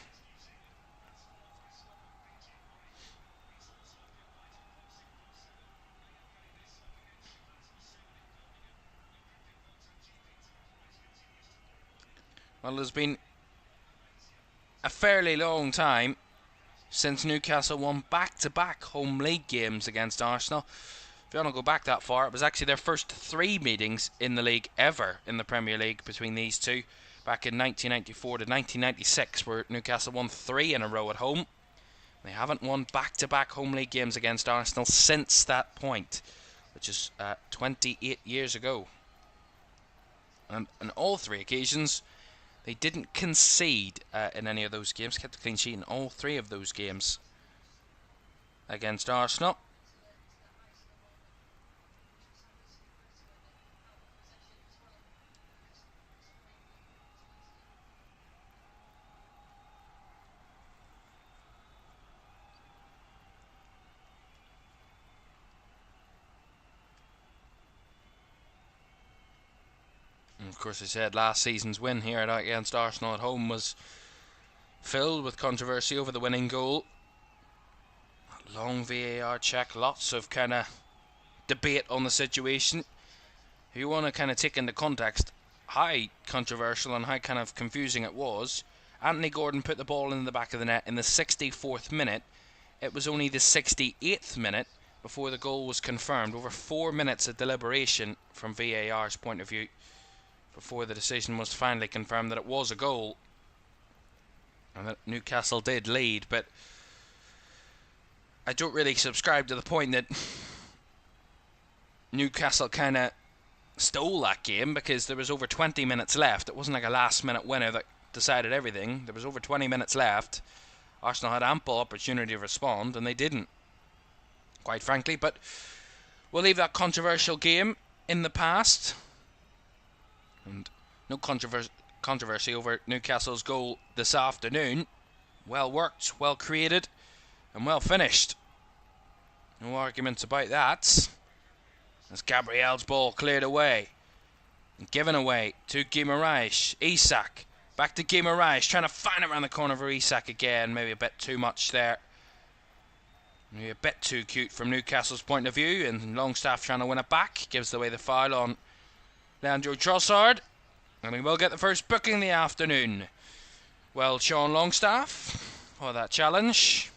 Well, there's been a fairly long time since Newcastle won back-to-back home league games against Arsenal. If you want to go back that far, it was actually their first 3 meetings in the league ever in the Premier League between these two, back in 1994 to 1996, where Newcastle won 3 in a row at home. They haven't won back-to-back home league games against Arsenal since that point, which is 28 years ago. And on all 3 occasions, they didn't concede in any of those games, kept a clean sheet in all 3 of those games against Arsenal. And of course, I said last season's win here against Arsenal at home was filled with controversy over the winning goal. Long VAR check, lots of kind of debate on the situation. If you want to kind of take into context how controversial and how kind of confusing it was, Anthony Gordon put the ball in the back of the net in the 64th minute. It was only the 68th minute before the goal was confirmed. Over 4 minutes of deliberation from VAR's point of view before the decision was finally confirmed that it was a goal and that Newcastle did lead. But I don't really subscribe to the point that Newcastle kind of stole that game, because there was over 20 minutes left. It wasn't like a last minute winner that decided everything. There was over 20 minutes left. Arsenal had ample opportunity to respond and they didn't, quite frankly. But we'll leave that controversial game in the past. And no controversy over Newcastle's goal this afternoon. Well worked, well created, and well finished. No arguments about that. As Gabriel's ball cleared away and given away to Guimaraes. Isak back to Guimaraes, trying to find it around the corner for Isak again. Maybe a bit too much there. Maybe a bit too cute from Newcastle's point of view, and Longstaff trying to win it back. Gives away the foul on Leandro Trossard, and we will get the first booking in the afternoon. Well, Sean Longstaff for that challenge.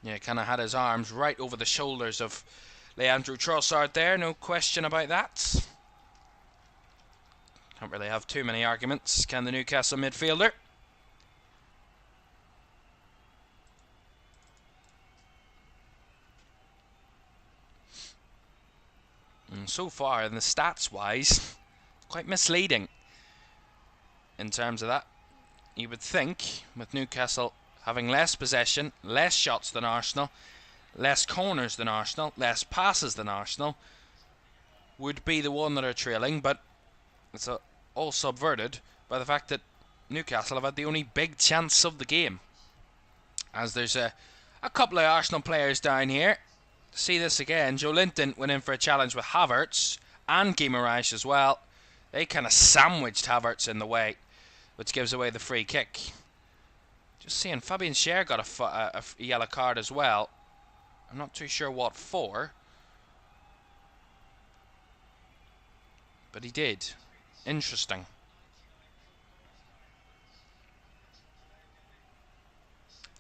Yeah, kind of had his arms right over the shoulders of Leandro Trossard there, no question about that. Can't really have too many arguments, can the Newcastle midfielder? And so far, in the stats-wise, quite misleading in terms of that. You would think, with Newcastle having less possession, less shots than Arsenal, less corners than Arsenal, less passes than Arsenal, would be the one that are trailing, but it's all subverted by the fact that Newcastle have had the only big chance of the game. As there's a couple of Arsenal players down here. See this again. Joe Linton went in for a challenge with Havertz and Guimaraes as well. They kind of sandwiched Havertz in the way, which gives away the free kick. Just seeing, Fabian Schär got a yellow card as well. I'm not too sure what for, but he did. Interesting.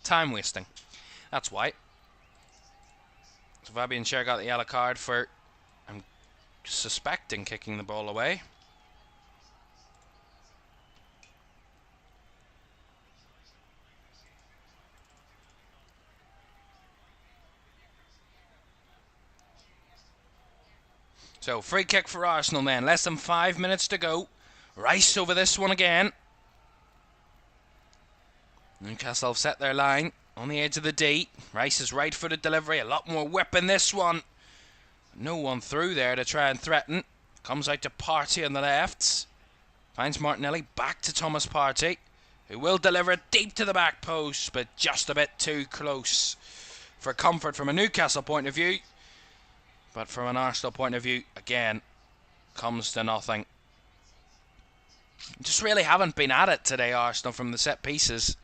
Time wasting. That's why. So Fabian Schär got the yellow card for, I'm suspecting, kicking the ball away. So, free kick for Arsenal then. Less than 5 minutes to go. Rice over this one again. Newcastle have set their line on the edge of the D. Rice's right-footed delivery. A lot more whip in this one. No one through there to try and threaten. Comes out to Partey on the left. Finds Martinelli. Back to Thomas Partey, who will deliver it deep to the back post, but just a bit too close for comfort from a Newcastle point of view. But from an Arsenal point of view, again, comes to nothing. Just really haven't been at it today, Arsenal, from the set pieces.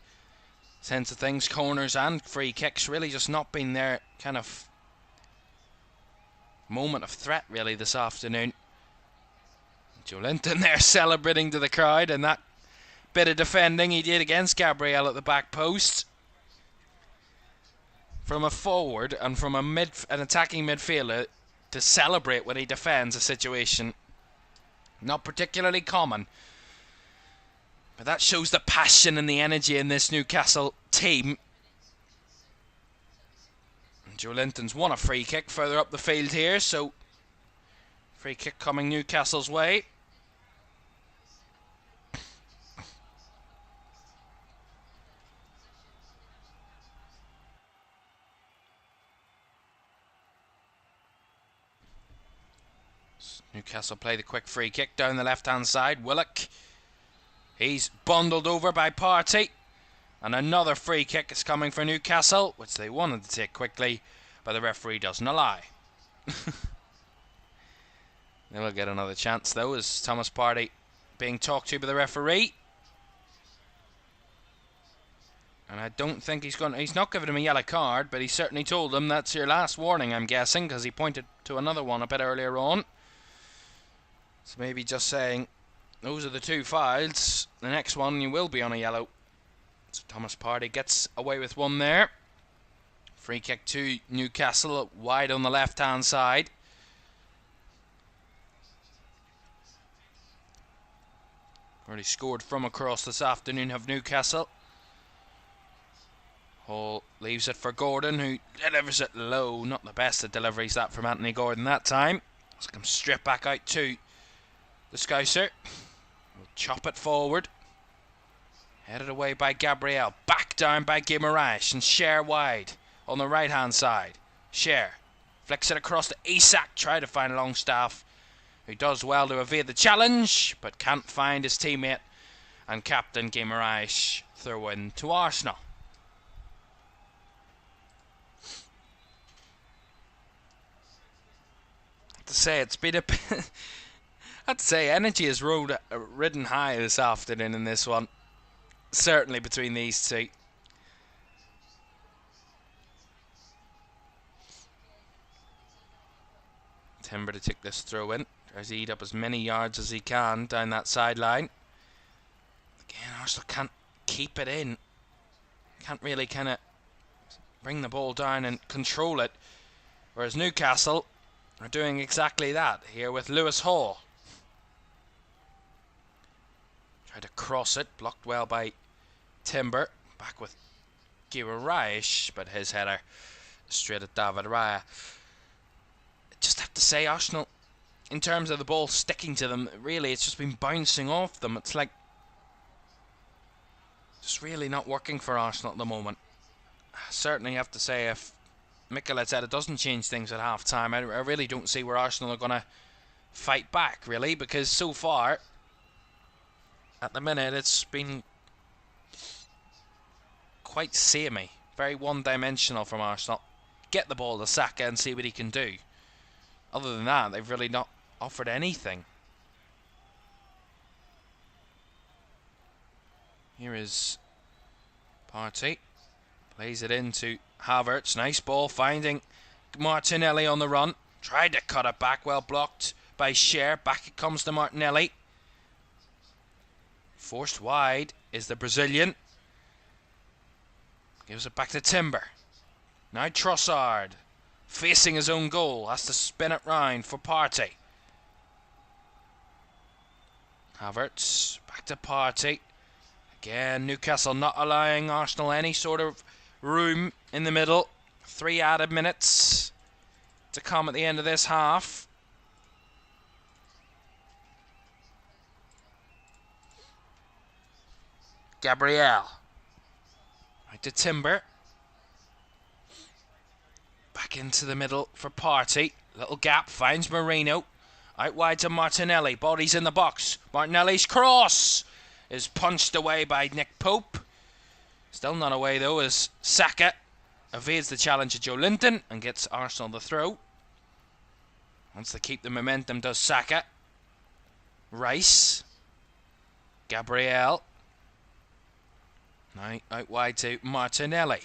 Sense of things, corners and free kicks, really just not been their kind of moment of threat, really, this afternoon. Joelinton there celebrating to the crowd, and that bit of defending he did against Gabriel at the back post. From a forward and from an attacking midfielder to celebrate when he defends a situation, not particularly common. But that shows the passion and the energy in this Newcastle team. And Joelinton's won a free kick further up the field here, so free kick coming Newcastle's way. Newcastle play the quick free kick down the left-hand side. Willock. He's bundled over by Partey. And another free kick is coming for Newcastle, which they wanted to take quickly, but the referee doesn't allow. They will get another chance, though, as Thomas Partey being talked to by the referee. And I don't think he's not giving him a yellow card, but he certainly told him that's your last warning, I'm guessing, because he pointed to another one a bit earlier on. So maybe just saying, those are the two fouls. The next one you will be on a yellow. So Thomas Partey gets away with one there. Free kick to Newcastle, wide on the left-hand side. Already scored from across this afternoon have Newcastle. Hall leaves it for Gordon, who delivers it low. Not the best of deliveries that from Anthony Gordon that time. So comes straight back out to the Scouser. Will chop it forward. Headed away by Gabriel. Back down by Guimaraes. And Cher wide on the right hand side. Cher flicks it across to Isak. Try to find Longstaff, who does well to evade the challenge, but can't find his teammate. And captain Guimaraes throw in to Arsenal. To say it's been a I'd say energy is ridden high this afternoon in this one, certainly between these two. Timber to take this throw in, tries to eat up as many yards as he can down that sideline. Again, Arsenal can't keep it in, can't really kind of bring the ball down and control it, whereas Newcastle are doing exactly that here with Lewis Hall. Tried to cross it, blocked well by Timber. Back with Guimaraes, but his header straight at David Raya. Just have to say, Arsenal, in terms of the ball sticking to them, really it's just been bouncing off them. It's like just really not working for Arsenal at the moment. Certainly have to say, if Mikel Arteta doesn't change things at half time, I really don't see where Arsenal are going to fight back, really, because so far at the minute it's been quite samey, very one-dimensional from Arsenal. Get the ball to Saka and see what he can do. Other than that, they've really not offered anything. Here is Partey. Plays it into Havertz. Nice ball, finding Martinelli on the run. Tried to cut it back, well blocked by Cher. Back it comes to Martinelli. Forced wide is the Brazilian. Gives it back to Timber. Now Trossard, facing his own goal, has to spin it round for Partey. Havertz, back to Partey. Again, Newcastle not allowing Arsenal any sort of room in the middle. 3 added minutes to come at the end of this half. Gabrielle. Right to Timber. Back into the middle for Party. Little gap, finds Marino. Out wide to Martinelli. Body's in the box. Martinelli's cross is punched away by Nick Pope. Still not away though, as Saka evades the challenge of Joe Linton and gets Arsenal the throw. Wants to keep the momentum, does Saka. Rice. Gabrielle. Now out wide to Martinelli.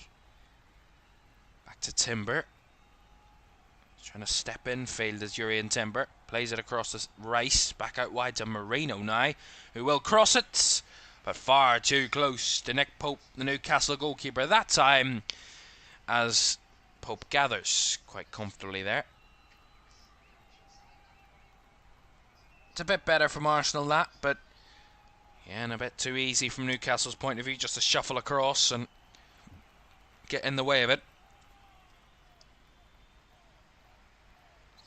Back to Timber. Trying to step in, failed as Urian Timber. Plays it across the Rice. Back out wide to Marino now, who will cross it, but far too close to Nick Pope, the Newcastle goalkeeper that time, as Pope gathers quite comfortably there. It's a bit better from Arsenal that, but yeah, and a bit too easy from Newcastle's point of view, just to shuffle across and get in the way of it.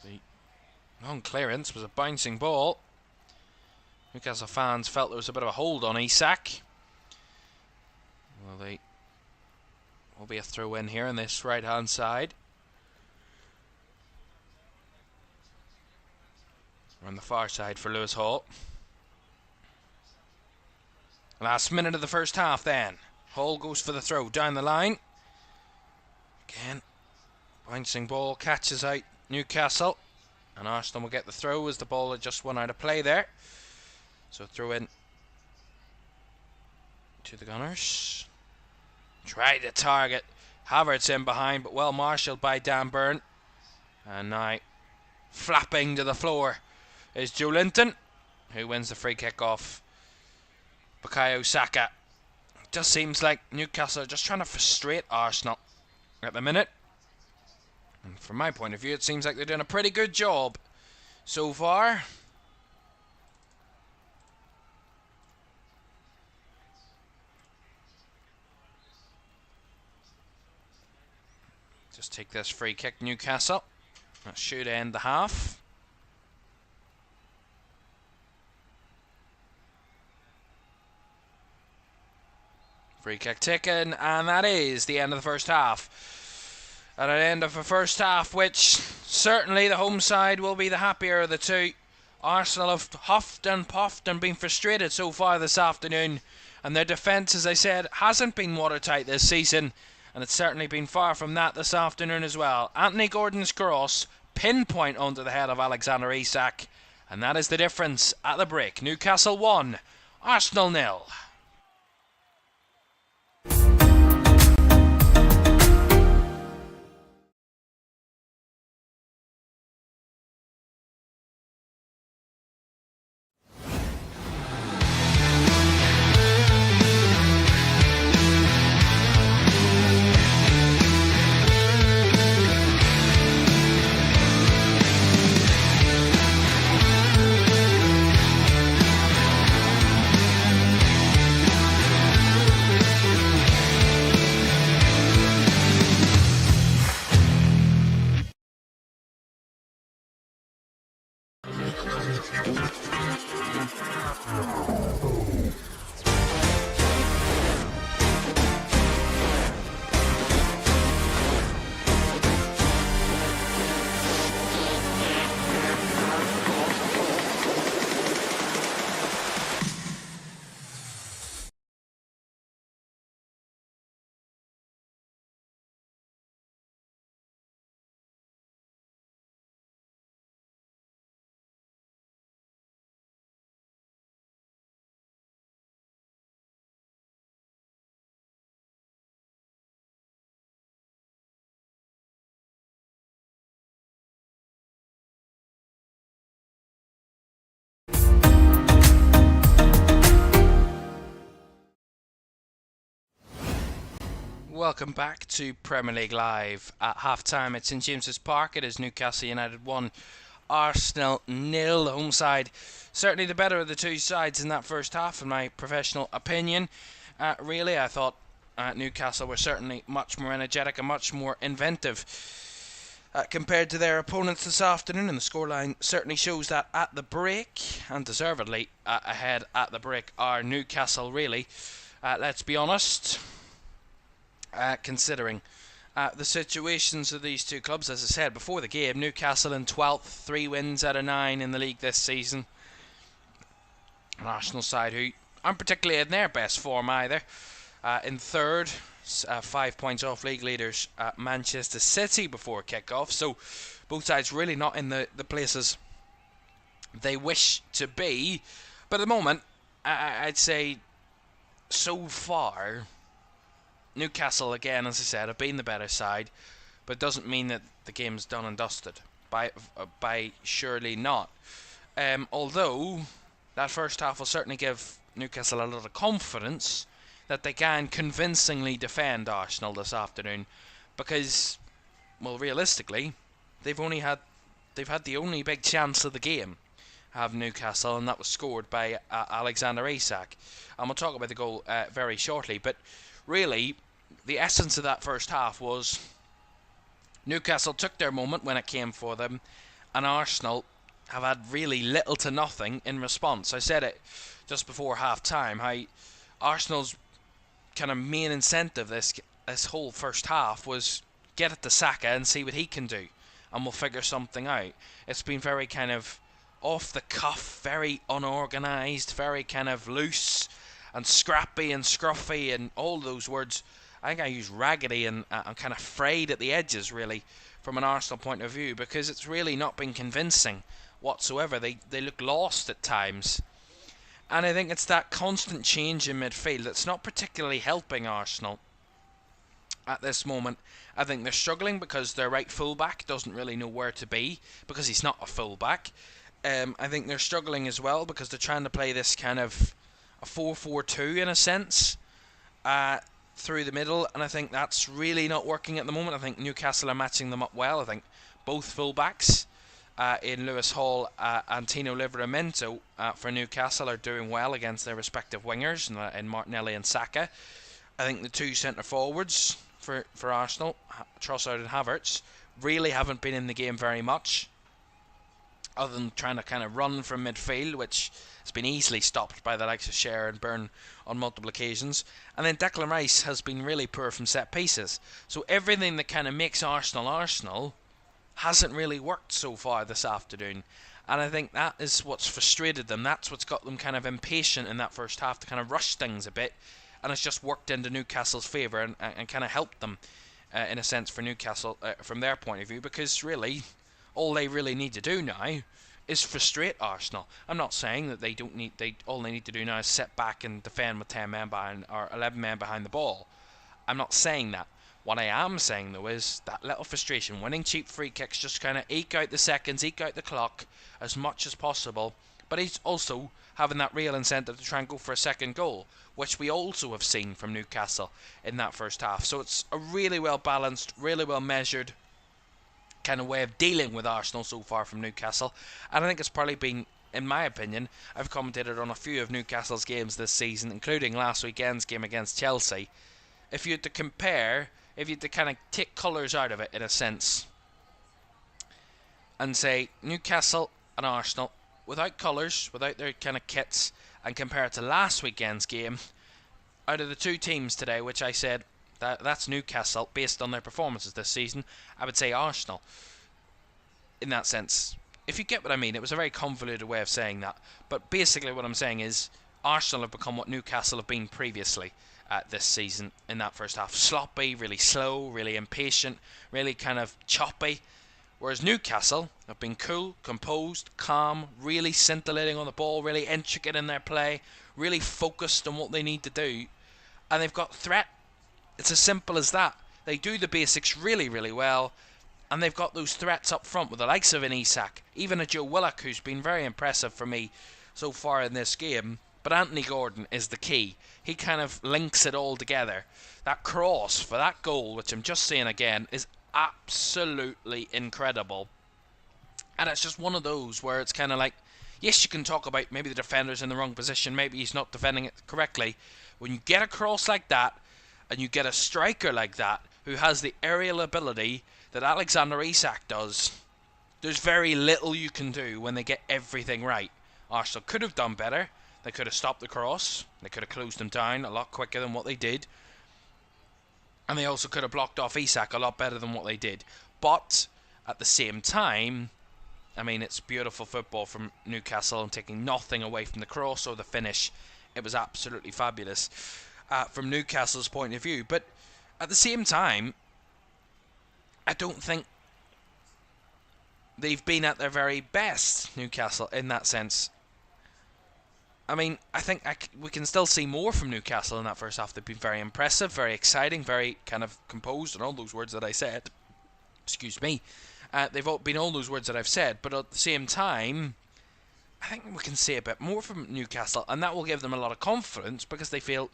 The long clearance was a bouncing ball. Newcastle fans felt there was a bit of a hold on Isak. Well, they will be a throw in here on this right hand side. We're on the far side for Lewis Hall. Last minute of the first half then. Hall goes for the throw down the line. Again, bouncing ball catches out Newcastle. And Arsenal will get the throw as the ball had just won out of play there. So throw in to the Gunners. Try to target. Havertz in behind, but well marshalled by Dan Burn. And now flapping to the floor is Joe Linton, who wins the free kick off Bukayo Saka. It just seems like Newcastle are just trying to frustrate Arsenal at the minute. And from my point of view, it seems like they're doing a pretty good job so far. Just take this free kick, Newcastle. That should end the half. Free kick taken, and that is the end of the first half. At an end of the first half, which certainly the home side will be the happier of the two. Arsenal have huffed and puffed and been frustrated so far this afternoon, and their defence, as I said, hasn't been watertight this season, and it's certainly been far from that this afternoon as well. Anthony Gordon's cross, pinpoint onto the head of Alexander Isak, and that is the difference at the break. Newcastle 1, Arsenal 0. Welcome back to Premier League Live. At half-time at St James's Park, it is Newcastle United 1, Arsenal 0. Home side certainly the better of the two sides in that first half, in my professional opinion. Really, I thought Newcastle were certainly much more energetic and much more inventive compared to their opponents this afternoon, and the scoreline certainly shows that at the break, and deservedly ahead at the break are Newcastle, really. Let's be honest, considering the situations of these two clubs. As I said before the game, Newcastle in 12th, 3 wins out of 9 in the league this season. An Arsenal side who aren't particularly in their best form either. In third, 5 points off league leaders Manchester City before kick-off. So both sides really not in the places they wish to be. But at the moment, I'd say so far, Newcastle, again, as I said, have been the better side. But it doesn't mean that the game's done and dusted. By surely not. Although that first half will certainly give Newcastle a lot of confidence that they can convincingly defend Arsenal this afternoon, because, well, realistically, they've had the only big chance of the game, have Newcastle, and that was scored by Alexander Isak. And we'll talk about the goal very shortly, but really, the essence of that first half was Newcastle took their moment when it came for them, and Arsenal have had really little to nothing in response. I said it just before half-time, how Arsenal's kind of main incentive this whole first half was get it to Saka and see what he can do, and we'll figure something out. It's been very kind of off the cuff, very unorganised, very kind of loose and scrappy and scruffy and all those words. I think I use raggedy and kind of frayed at the edges, really, from an Arsenal point of view, because it's really not been convincing whatsoever. They look lost at times. And I think it's that constant change in midfield that's not particularly helping Arsenal at this moment. I think they're struggling because their right fullback doesn't really know where to be, because he's not a fullback. I think they're struggling as well because they're trying to play this kind of a 4-4-2 in a sense through the middle, and I think that's really not working at the moment. I think Newcastle are matching them up well. I think both fullbacks in Lewis Hall and Tino Livramento for Newcastle are doing well against their respective wingers in Martinelli and Saka. I think the two centre forwards for Arsenal, Trossard and Havertz, really haven't been in the game very much, other than trying to kind of run from midfield, which has been easily stopped by the likes of Schär and Byrne on multiple occasions. And then Declan Rice has been really poor from set pieces. So everything that kind of makes Arsenal hasn't really worked so far this afternoon. And I think that is what's frustrated them. That's what's got them kind of impatient in that first half to kind of rush things a bit. And it's just worked into Newcastle's favour and kind of helped them, in a sense, for Newcastle from their point of view. Because really, all they really need to do now is frustrate Arsenal. I'm not saying that all they need to do now is sit back and defend with 10 men behind or 11 men behind the ball. I'm not saying that. What I am saying, though, is that little frustration, winning cheap free kicks, just kind of eke out the seconds, eke out the clock as much as possible. But he's also having that real incentive to try and go for a second goal, which we also have seen from Newcastle in that first half. So it's a really well balanced, really well measured kind of way of dealing with Arsenal so far from Newcastle. And I think it's probably been, in my opinion, I've commentated on a few of Newcastle's games this season, including last weekend's game against Chelsea. If you had to compare, if you had to kind of take colours out of it in a sense, and say Newcastle and Arsenal without colours, without their kind of kits, and compare it to last weekend's game, out of the two teams today, which I said that's Newcastle based on their performances this season, I would say Arsenal in that sense. If you get what I mean, it was a very convoluted way of saying that, but basically what I'm saying is Arsenal have become what Newcastle have been previously this season in that first half. Sloppy, really slow, really impatient, really kind of choppy. Whereas Newcastle have been cool, composed, calm, really scintillating on the ball, really intricate in their play, really focused on what they need to do. And they've got threat. It's as simple as that. They do the basics really, really well. And they've got those threats up front with the likes of an Isak, even a Joe Willock, who's been very impressive for me so far in this game. But Anthony Gordon is the key. He kind of links it all together. That cross for that goal, which I'm just saying again, is absolutely incredible. And it's just one of those where it's kind of like, yes, you can talk about maybe the defender's in the wrong position, maybe he's not defending it correctly. When you get a cross like that, and you get a striker like that, who has the aerial ability that Alexander Isak does, there's very little you can do when they get everything right. Arsenal could have done better. They could have stopped the cross. They could have closed them down a lot quicker than what they did. And they also could have blocked off Isak a lot better than what they did. But at the same time, I mean, it's beautiful football from Newcastle and taking nothing away from the cross or the finish. It was absolutely fabulous from Newcastle's point of view. But at the same time, I don't think they've been at their very best, Newcastle, in that sense. I mean, I think we can still see more from Newcastle in that first half. They've been very impressive, very exciting, very kind of composed, and all those words that I said. Excuse me. They've all been all those words that I've said, but at the same time, I think we can see a bit more from Newcastle, and that will give them a lot of confidence because they feel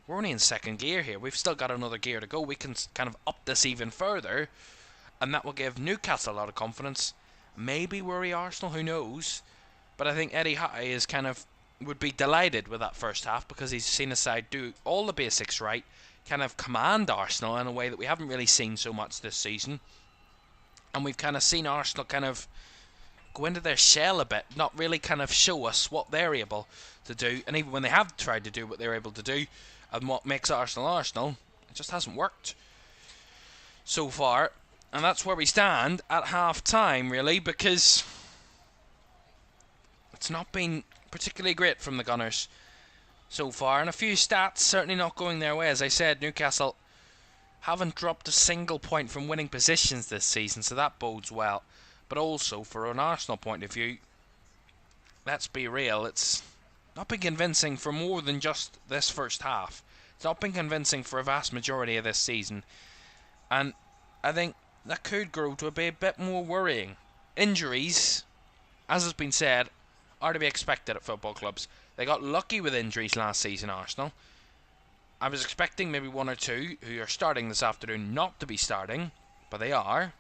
we're only in second gear here. We've still got another gear to go. We can kind of up this even further, and that will give Newcastle a lot of confidence. Maybe worry Arsenal, who knows? But I think Eddie Howe is would be delighted with that first half because he's seen a side do all the basics right, kind of command Arsenal in a way that we haven't really seen so much this season. And we've kind of seen Arsenal kind of go into their shell a bit, not really kind of show us what they're able to do. And even when they have tried to do what they're able to do and what makes Arsenal, it just hasn't worked so far. And that's where we stand at half-time, really, because it's not been particularly great from the Gunners so far. And a few stats certainly not going their way. As I said, Newcastle haven't dropped a single point from winning positions this season, so that bodes well. But also, for an Arsenal point of view, let's be real, it's not been convincing for more than just this first half. It's not been convincing for a vast majority of this season. And I think that could grow to be a bit more worrying. Injuries, as has been said, are to be expected at football clubs. They got lucky with injuries last season, Arsenal. I was expecting maybe one or two who are starting this afternoon not to be starting, but they are.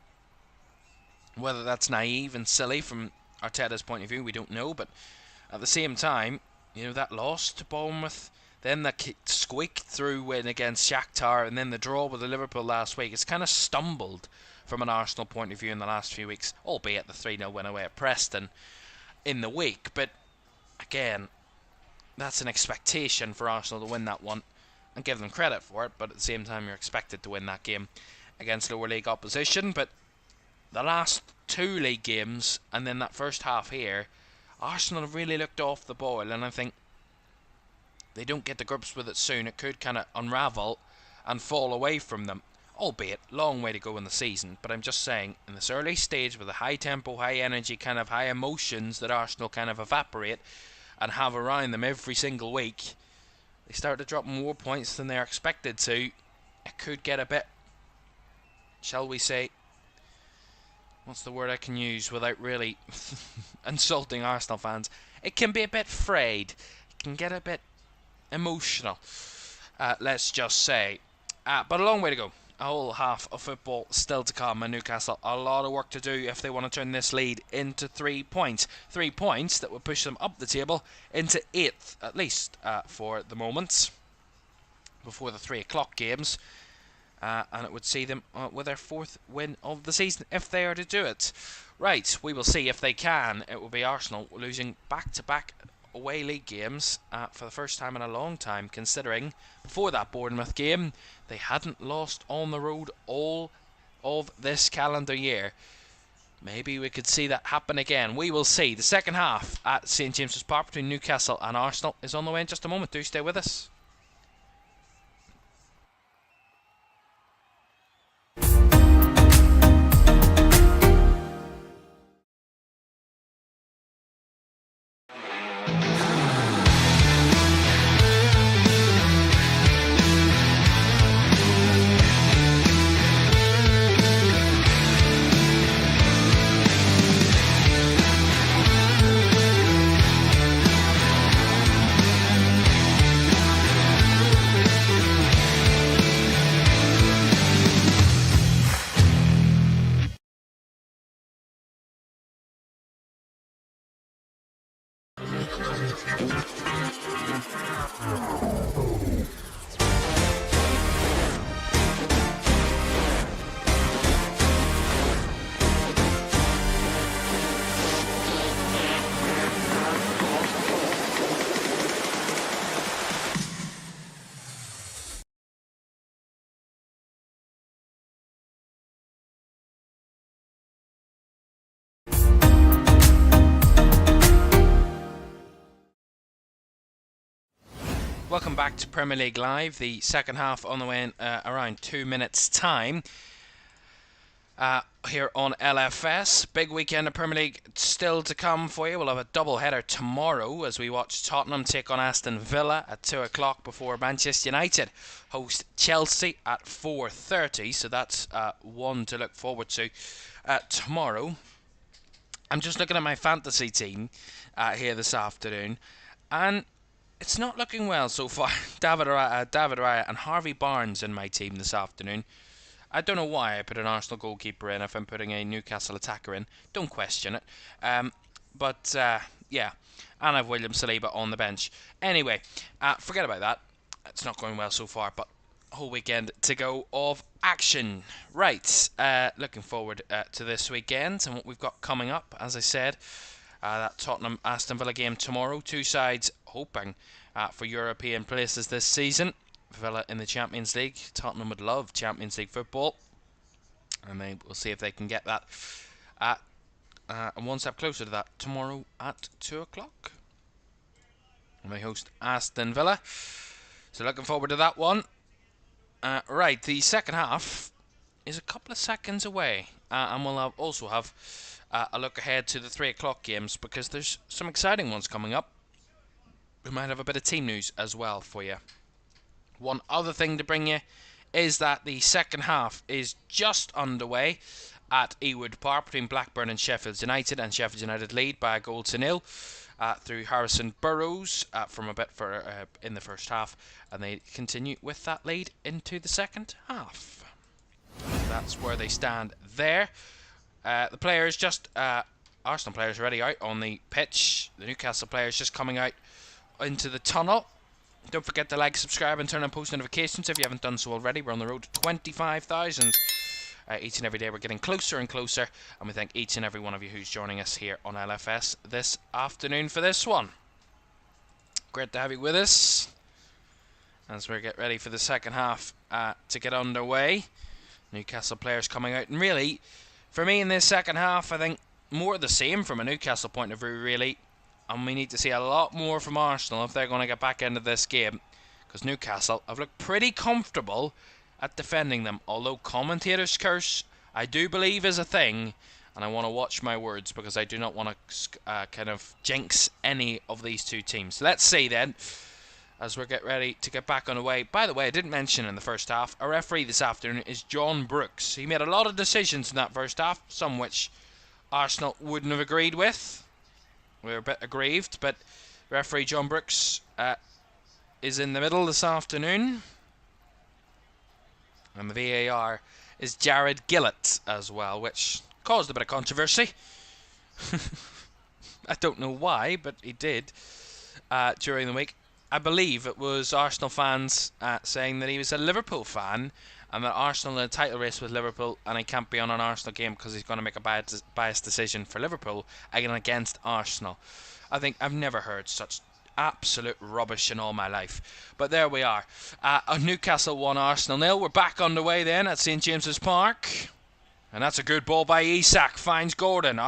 Whether that's naive and silly from Arteta's point of view, we don't know. But at the same time, that loss to Bournemouth, then the squeak through win against Shakhtar, and then the draw with the Liverpool last week, it's kind of stumbled from an Arsenal point of view in the last few weeks, albeit the 3-0 win away at Preston in the week. But again, that's an expectation for Arsenal to win that one and give them credit for it, but at the same time you're expected to win that game against lower league opposition. But the last two league games and then that first half here, Arsenal have really looked off the boil, and I think they don't get to grips with it soon, it could kind of unravel and fall away from them. Albeit, long way to go in the season, but I'm just saying, in this early stage with the high tempo, high energy, kind of high emotions that Arsenal kind of evaporate and have around them every single week, they start to drop more points than they're expected to. It could get a bit, shall we say, what's the word I can use without really insulting Arsenal fans? It can be a bit frayed. It can get a bit emotional, let's just say. But a long way to go. A whole half of football still to come, and Newcastle a lot of work to do if they want to turn this lead into 3 points. 3 points that would push them up the table into 8th, at least for the moment, before the 3 o'clock games. And it would see them with their 4th win of the season if they are to do it. Right, we will see if they can. It will be Arsenal losing back-to-back away league games for the first time in a long time, considering before that Bournemouth game they hadn't lost on the road all of this calendar year. Maybe we could see that happen again. We will see. The second half at St James's Park between Newcastle and Arsenal is on the way in just a moment. Do stay with us. Welcome back to Premier League Live, the second half on the way in around 2 minutes' time. Here on LFS. Big weekend of Premier League still to come for you. We'll have a double header tomorrow as we watch Tottenham take on Aston Villa at 2 o'clock before Manchester United host Chelsea at 4:30. So that's one to look forward to tomorrow. I'm just looking at my fantasy team here this afternoon, and it's not looking well so far. David Raya and Harvey Barnes in my team this afternoon. I don't know why I put an Arsenal goalkeeper in if I'm putting a Newcastle attacker in. Don't question it. But yeah, and I've William Saliba on the bench. Anyway, forget about that. It's not going well so far, but a whole weekend to go of action. Right, looking forward to this weekend and what we've got coming up. As I said, that Tottenham-Aston Villa game tomorrow. Two sides hoping for European places this season. Villa in the Champions League. Tottenham would love Champions League football, and we'll see if they can get that and one step closer to that tomorrow at 2 o'clock. And they host Aston Villa, so looking forward to that one. Right, the second half is a couple of seconds away, and we'll also have a look ahead to the 3 o'clock games because there's some exciting ones coming up. We might have a bit of team news as well for you. One other thing to bring you is that the second half is just underway at Ewood Park between Blackburn and Sheffield United, and Sheffield United lead by a 0-0 through Harrison Burrows from a bit in the first half, and they continue with that lead into the second half. That's where they stand there. The players Arsenal players already out on the pitch. The Newcastle players just coming out into the tunnel. Don't forget to like, subscribe and turn on post notifications if you haven't done so already. We're on the road to 25,000 each and every day. We're getting closer and closer, and we thank each and every one of you who's joining us here on LFS this afternoon for this one. Great to have you with us as we get ready for the second half to get underway. Newcastle players coming out, and really, for me in this second half, I think more of the same from a Newcastle point of view, really. And we need to see a lot more from Arsenal if they're going to get back into this game, because Newcastle have looked pretty comfortable at defending them, although commentators' curse, I do believe, is a thing, and I want to watch my words because I do not want to kind of jinx any of these two teams. Let's see then, as we get ready to get back on the way. By the way, I didn't mention in the first half, our referee this afternoon is John Brooks. He made a lot of decisions in that first half, some which Arsenal wouldn't have agreed with. We were a bit aggrieved, but referee John Brooks is in the middle this afternoon. And the VAR is Jared Gillett as well, which caused a bit of controversy. I don't know why, but he did during the week. I believe it was Arsenal fans saying that he was a Liverpool fan and that Arsenal in a title race with Liverpool, and he can't be on an Arsenal game because he's going to make a biased decision for Liverpool against Arsenal. I think I've never heard such absolute rubbish in all my life. But there we are. Newcastle 1, Arsenal 0. We're back underway then at St James's Park. And that's a good ball by Isak. Finds Gordon.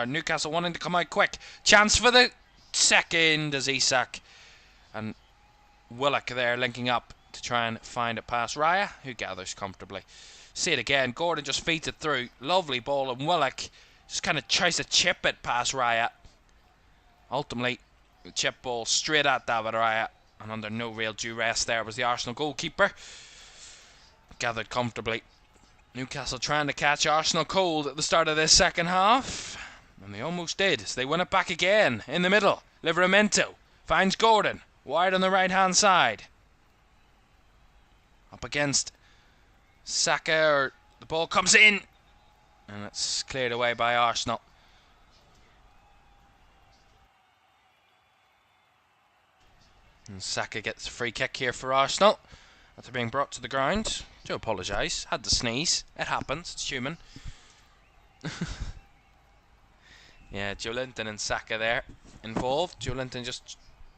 Newcastle wanting to come out quick. Chance for the second as Isak and Willock there linking up to try and find it past Raya, who gathers comfortably. See it again. Gordon just feeds it through. Lovely ball, and Willock just kind of tries to chip it past Raya. Ultimately, the chip ball straight at David Raya, and under no real duress there was the Arsenal goalkeeper. Gathered comfortably. Newcastle trying to catch Arsenal cold at the start of this second half, and they almost did, so they win it back again in the middle. Livramento finds Gordon wide on the right hand side. Up against Saka, the ball comes in, and it's cleared away by Arsenal. And Saka gets a free kick here for Arsenal after being brought to the ground. Do apologise, had to sneeze. It happens, it's human. Yeah, Joelinton and Saka there involved. Joelinton just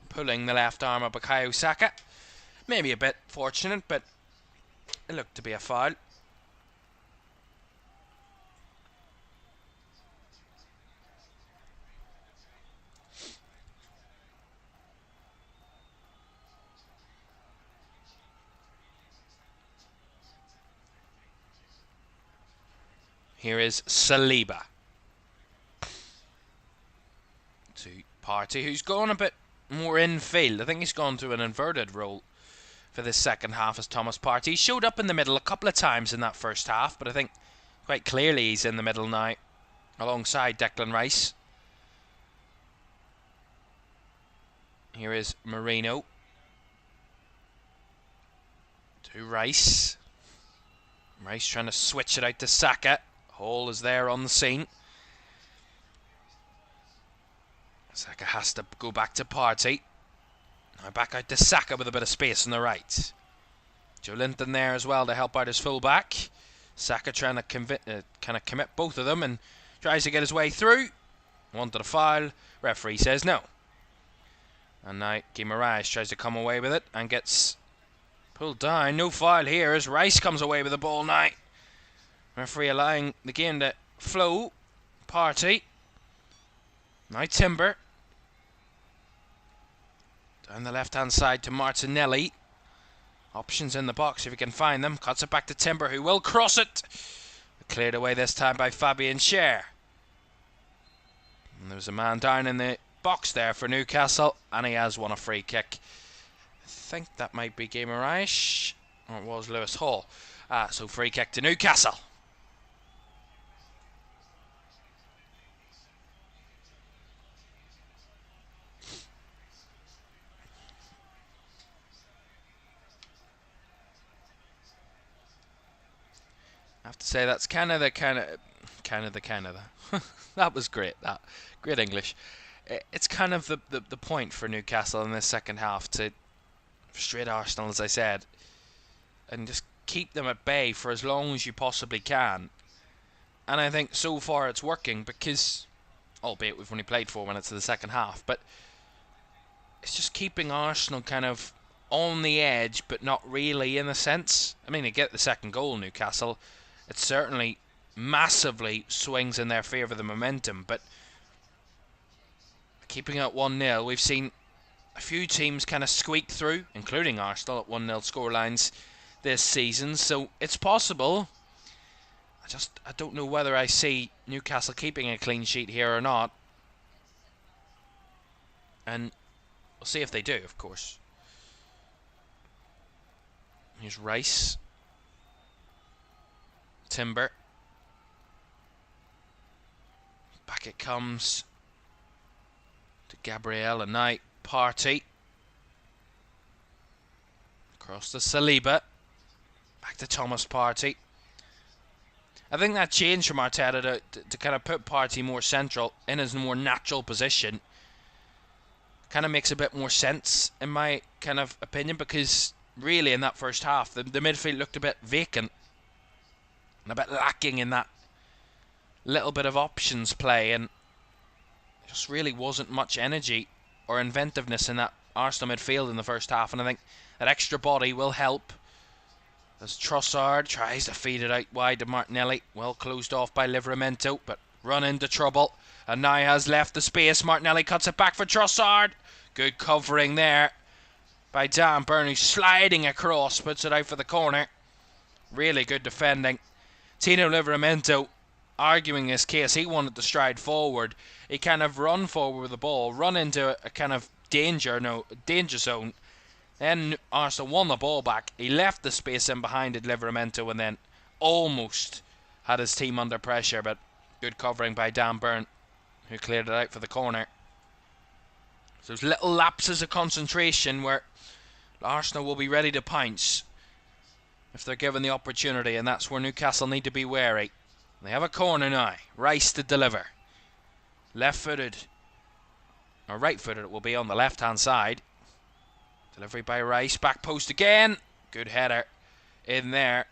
pulling the left arm of Bukayo Saka. Maybe a bit fortunate, but it looked to be a foul. Here is Saliba. To Partey, who's gone a bit more infield. I think he's gone to an inverted role for this second half as Thomas Partey. He showed up in the middle a couple of times in that first half, but I think quite clearly he's in the middle now alongside Declan Rice. Here is Marino. To Rice. Rice trying to switch it out to Saka. Hall is there on the scene. Saka has to go back to Partey. Now back out to Saka with a bit of space on the right. Joe Linton there as well to help out his fullback. Saka trying to kind of commit both of them and tries to get his way through. Wanted a foul. Referee says no. And now Guimaraes tries to come away with it and gets pulled down. No foul here as Rice comes away with the ball now. Referee allowing the game to flow. Partey. Now Timber. Down the left hand side to Martinelli. Options in the box if he can find them. Cuts it back to Timber, who will cross it. Cleared away this time by Fabian Schär. And there was a man down in the box there for Newcastle, and he has won a free kick. I think that might be Guimaraes, or it was Lewis Hall. So free kick to Newcastle. I have to say that's kind of the that was great. That great English. It's kind of the point for Newcastle in this second half to frustrate Arsenal, as I said, and just keep them at bay for as long as you possibly can. And I think so far it's working because, albeit we've only played 4 minutes of the second half, but it's just keeping Arsenal kind of on the edge, but not really in a sense. I mean, they get the second goal, Newcastle. It certainly massively swings in their favour, the momentum, but keeping it 1-0, we've seen a few teams kind of squeak through, including Arsenal, at 1-0 scorelines this season, so it's possible. I don't know whether I see Newcastle keeping a clean sheet here or not, and we'll see if they do, of course. Here's Rice. Timber. Back it comes to Gabriel, and now Partey. Across to Saliba. Back to Thomas Partey. I think that change from Arteta to kind of put Partey more central in his more natural position kind of makes a bit more sense in my kind of opinion, because really in that first half the midfield looked a bit vacant and a bit lacking in that little bit of options play, and just really wasn't much energy or inventiveness in that Arsenal midfield in the first half, and I think that extra body will help as Trossard tries to feed it out wide to Martinelli. Well closed off by Livramento, but run into trouble, and now has left the space. Martinelli cuts it back for Trossard. Good covering there by Dan Burn, who's sliding across, puts it out for the corner. Really good defending. Tino Livramento arguing his case. He wanted to stride forward. He kind of run forward with the ball, run into a kind of danger zone. Then Arsenal won the ball back. He left the space in behind it, Livramento, and then almost had his team under pressure, but good covering by Dan Burn, who cleared it out for the corner. So there's little lapses of concentration where Arsenal will be ready to pounce if they're given the opportunity, and that's where Newcastle need to be wary. They have a corner now. Rice to deliver. Left-footed, or right-footed it will be on the left-hand side. Delivery by Rice. Back post again. Good header in there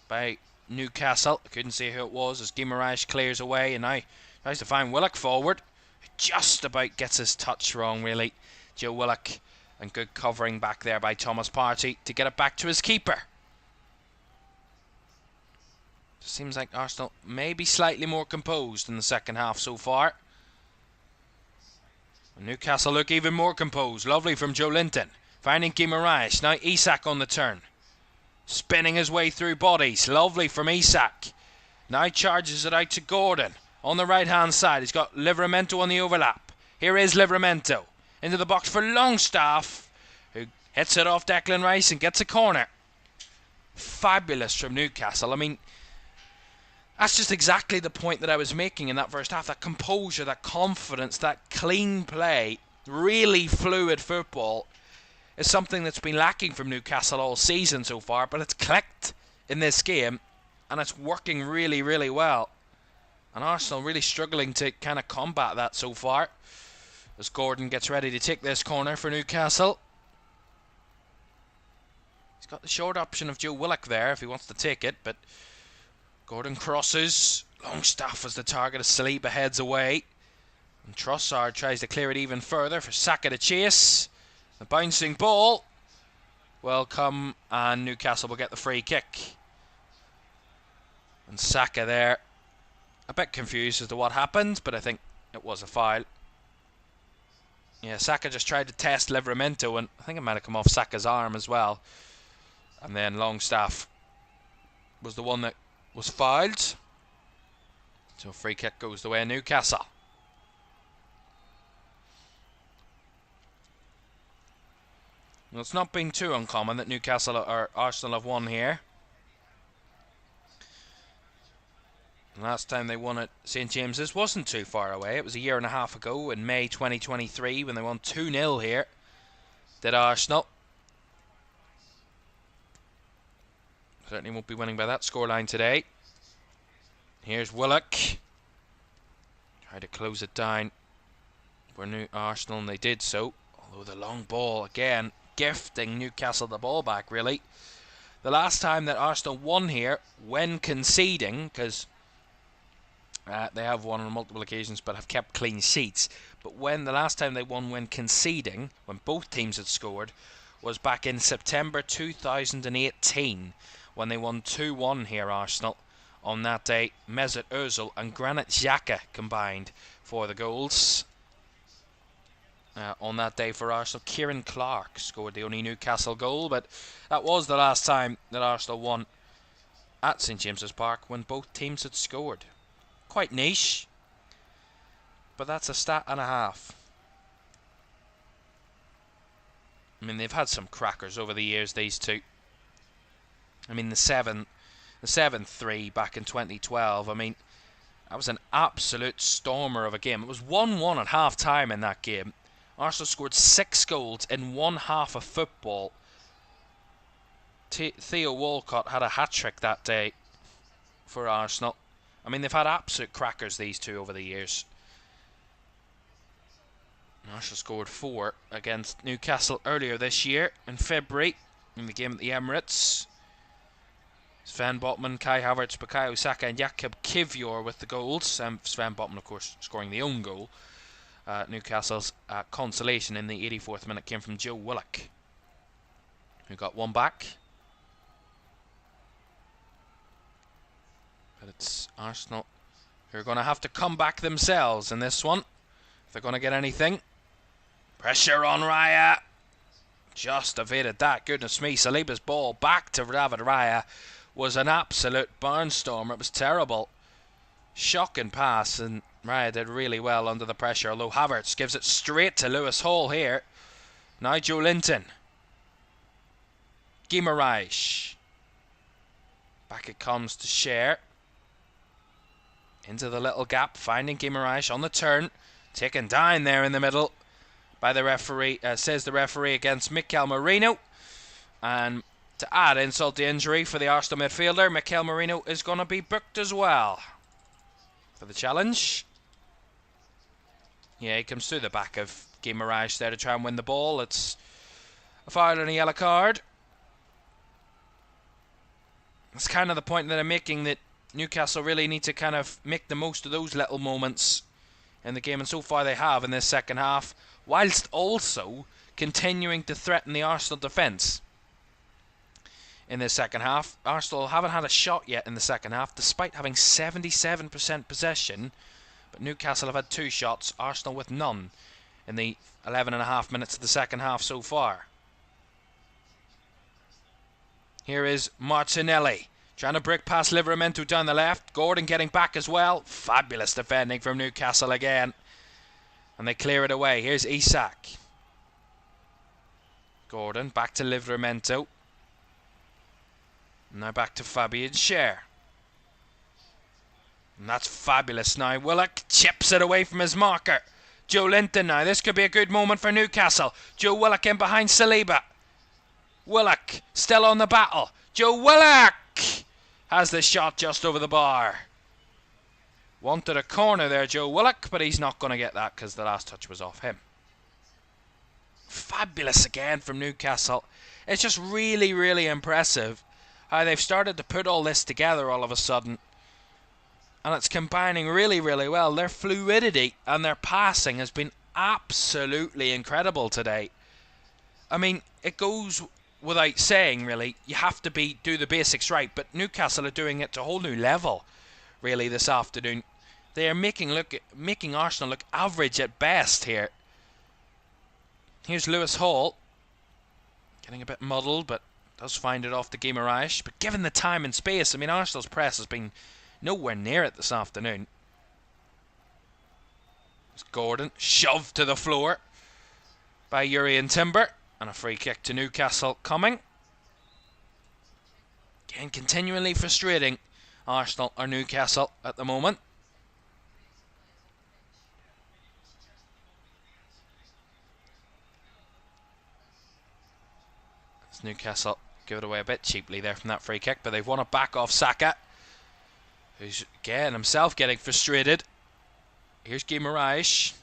by Newcastle. I couldn't see who it was as Guimaraes clears away, and now tries to find Willock forward. Just about gets his touch wrong, really. Joe Willock, and good covering back there by Thomas Partey to get it back to his keeper. Seems like Arsenal may be slightly more composed in the second half so far. Newcastle look even more composed. Lovely from Joe Linton. Finding Guimaraes. Now Isak on the turn. Spinning his way through bodies. Lovely from Isak. Now charges it out to Gordon on the right hand side. He's got Livramento on the overlap. Here is Livramento into the box for Longstaff, who hits it off Declan Rice and gets a corner. Fabulous from Newcastle. I mean, that's just exactly the point that I was making in that first half. That composure, that confidence, that clean play, really fluid football is something that's been lacking from Newcastle all season so far, but it's clicked in this game and it's working really, really well. And Arsenal really struggling to kind of combat that so far, as Gordon gets ready to take this corner for Newcastle. He's got the short option of Joe Willock there if he wants to take it, but Gordon crosses. Longstaff as the target as Saliba heads away. And Trossard tries to clear it even further for Saka to chase. The bouncing ball will come and Newcastle will get the free kick. And Saka there, a bit confused as to what happened, but I think it was a foul. Yeah, Saka just tried to test Livramento, and I think it might have come off Saka's arm as well. And then Longstaff was the one that was fouled. So free kick goes the way of Newcastle. Well, it's not been too uncommon that Newcastle or Arsenal have won here. Last time they won at St James's wasn't too far away. It was a year and a half ago in May 2023 when they won 2-0 here. Did Arsenal. Certainly won't be winning by that scoreline today. Here's Willock. Try to close it down for Arsenal, and they did so. Although the long ball again gifting Newcastle the ball back, really. The last time that Arsenal won here when conceding, because they have won on multiple occasions but have kept clean sheets. But when the last time they won when conceding, when both teams had scored, was back in September 2018 when they won 2-1 here, Arsenal. On that day, Mesut Ozil and Granit Xhaka combined for the goals. On that day for Arsenal, Kieran Clark scored the only Newcastle goal, but that was the last time that Arsenal won at St James's Park when both teams had scored. Quite niche, but that's a stat and a half. I mean, they've had some crackers over the years, these two. I mean, the 7-3 back in 2012, I mean, that was an absolute stormer of a game. It was 1-1 at half-time in that game. Arsenal scored 6 goals in one half of football. Theo Walcott had a hat-trick that day for Arsenal. I mean, they've had absolute crackers, these two, over the years. Arsenal scored 4 against Newcastle earlier this year in February in the game at the Emirates. Sven Botman, Kai Havertz, Bukayo Saka and Jakub Kiwior with the goals. Sven Botman, of course, scoring the own goal. Newcastle's consolation in the 84th minute came from Joe Willock, who got one back. But it's Arsenal who are going to have to come back themselves in this one if they're going to get anything. Pressure on Raya. Just evaded that. Goodness me, Saliba's ball back to David Raya was an absolute barnstormer. It was terrible. Shocking pass, and Raya did really well under the pressure, although Havertz gives it straight to Lewis Hall here. Now Joe Linton. Guimaraes. Back it comes to Cher. Into the little gap, finding Guimaraes on the turn. Taken down there in the middle by the referee, says the referee, against Mikel Merino. And to add insult to injury for the Arsenal midfielder, Mikel Merino is going to be booked as well for the challenge. Yeah, he comes through the back of Guimaraes there to try and win the ball. It's a foul and a yellow card. That's kind of the point that I'm making, that Newcastle really need to kind of make the most of those little moments in the game, and so far they have in this second half, whilst also continuing to threaten the Arsenal defence. In this second half, Arsenal haven't had a shot yet in the second half, despite having 77% possession, but Newcastle have had 2 shots, Arsenal with none in the 11.5 minutes of the second half so far. Here is Martinelli, Trying to break past Livramento down the left. Gordon getting back as well. Fabulous defending from Newcastle again. And they clear it away. Here's Isak. Gordon back to Livramento. Now back to Fabian Schär. And that's fabulous now. Willock chips it away from his marker. Joe Linton now. This could be a good moment for Newcastle. Joe Willock in behind Saliba. Willock still on the battle. Joe Willock has the shot just over the bar. Wanted a corner there, Joe Willock, but he's not going to get that because the last touch was off him. Fabulous again from Newcastle. It's just really, really impressive how they've started to put all this together all of a sudden. And it's combining really, really well. Their fluidity and their passing has been absolutely incredible today. I mean, it goes without saying, really, you have to do the basics right, but Newcastle are doing it to a whole new level, really, this afternoon. They are making Arsenal look average at best here. Here's Lewis Hall, getting a bit muddled, but does find it off the Guimaraes. But given the time and space, I mean, Arsenal's press has been nowhere near it this afternoon. There's Gordon, shoved to the floor by Urian Timber. And a free kick to Newcastle coming. Again, continually frustrating Arsenal or Newcastle at the moment. As Newcastle give it away a bit cheaply there from that free kick, but they've won it back off Saka, who's again himself getting frustrated. Here's Guimaraes.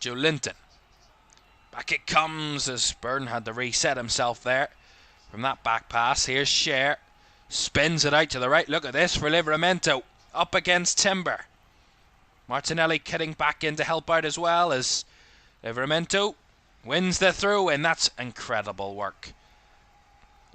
Joe Linton. Back it comes as Burn had to reset himself there from that back pass. Here's Schär. Spins it out to the right. Look at this for Livramento. Up against Timber. Martinelli getting back in to help out as well as Livramento wins the throw, and that's incredible work.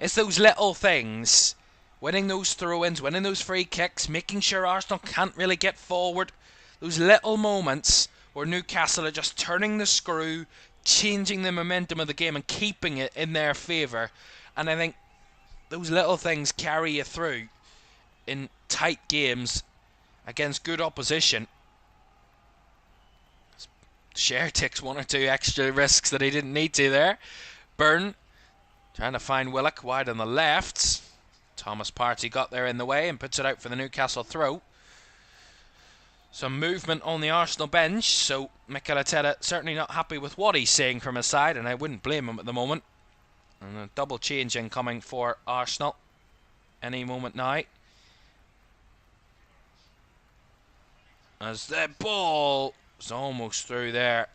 It's those little things. Winning those throw-ins, winning those free kicks, making sure Arsenal can't really get forward. Those little moments where Newcastle are just turning the screw, changing the momentum of the game and keeping it in their favour. And I think those little things carry you through in tight games against good opposition. Schär takes one or two extra risks that he didn't need to there. Byrne trying to find Willock wide on the left. Thomas Partey got there in the way and puts it out for the Newcastle throw. Some movement on the Arsenal bench, so Mikel Arteta certainly not happy with what he's seeing from his side, and I wouldn't blame him at the moment. And a double change incoming for Arsenal any moment now. As the ball is almost through there.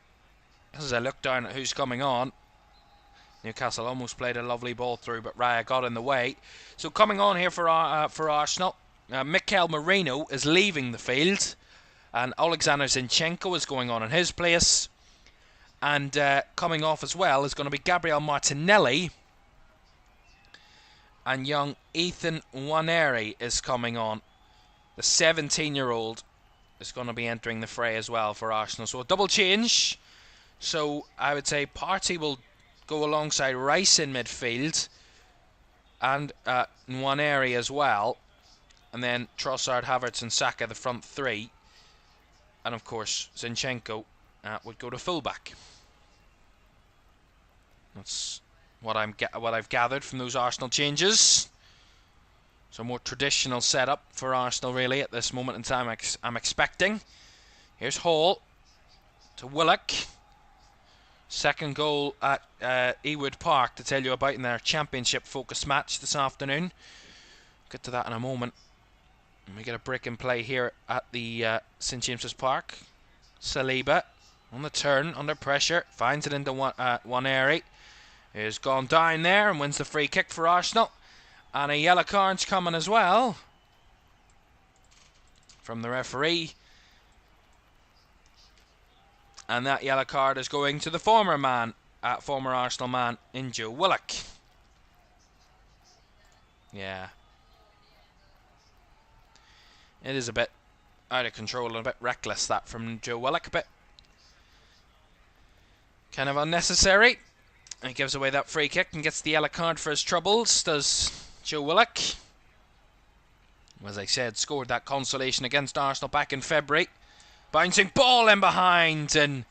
As I look down at who's coming on, Newcastle almost played a lovely ball through, but Raya got in the way. So coming on here for Arsenal, Mikel Merino is leaving the field. And Alexander Zinchenko is going on in his place. And coming off as well is going to be Gabriel Martinelli. And young Ethan Nwaneri is coming on. The 17-year-old is going to be entering the fray as well for Arsenal. So a double change. So I would say Partey will go alongside Rice in midfield. And Nwaneri as well. And then Trossard, Havertz and Saka the front three. And of course, Zinchenko would go to fullback. That's what I've gathered from those Arsenal changes. So a more traditional setup for Arsenal, really, at this moment in time. I'm expecting. Here's Hall to Willock. Second goal at Ewood Park to tell you about in their championship-focused match this afternoon. Get to that in a moment. And we get a break in play here at the St James's Park. Saliba on the turn, under pressure, finds it into Nwaneri. He's gone down there and wins the free kick for Arsenal. And a yellow card's coming as well from the referee. And that yellow card is going to the former Arsenal man in Joe Willock. Yeah. It is a bit out of control and a bit reckless, that from Joe Willock. A bit kind of unnecessary. He gives away that free kick and gets the yellow card for his troubles, does Joe Willock. As I said, scored that consolation against Arsenal back in February. Bouncing ball in behind, and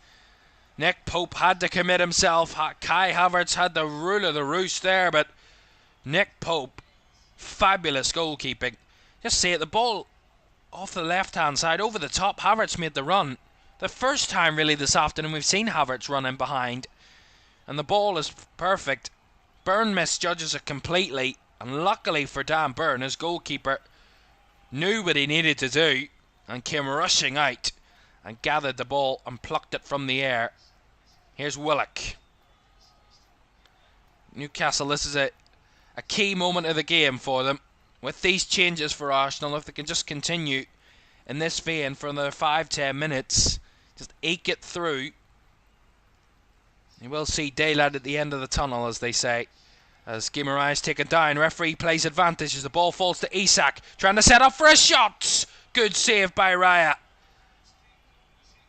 Nick Pope had to commit himself. Kai Havertz had the rule of the roost there, but Nick Pope, fabulous goalkeeping. Just see it, the ball off the left-hand side, over the top. Havertz made the run. The first time really this afternoon we've seen Havertz running behind. And the ball is perfect. Byrne misjudges it completely. And luckily for Dan Byrne, his goalkeeper knew what he needed to do and came rushing out and gathered the ball and plucked it from the air. Here's Willock. Newcastle, this is a key moment of the game for them. With these changes for Arsenal, if they can just continue in this vein for another 5-10 minutes, just eke it through, you will see daylight at the end of the tunnel, as they say. As Guimaraes is taken down, referee plays advantage as the ball falls to Isak, trying to set up for a shot. Good save by Raya.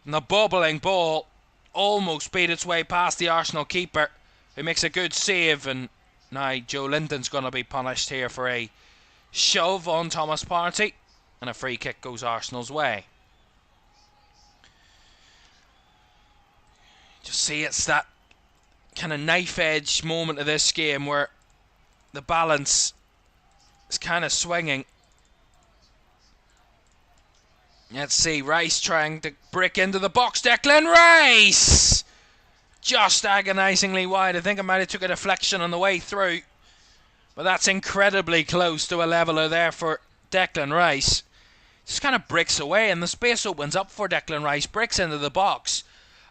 And the bobbling ball almost beat its way past the Arsenal keeper, who makes a good save. And now Joe Linton's going to be punished here for a shove on Thomas Partey, and a free kick goes Arsenal's way. Just see, it's that kind of knife edge moment of this game where the balance is kind of swinging. Let's see, Rice trying to break into the box. Declan Rice! Just agonisingly wide. I think I might have took a deflection on the way through, but that's incredibly close to a leveller there for Declan Rice. Just kind of breaks away and the space opens up for Declan Rice. Breaks into the box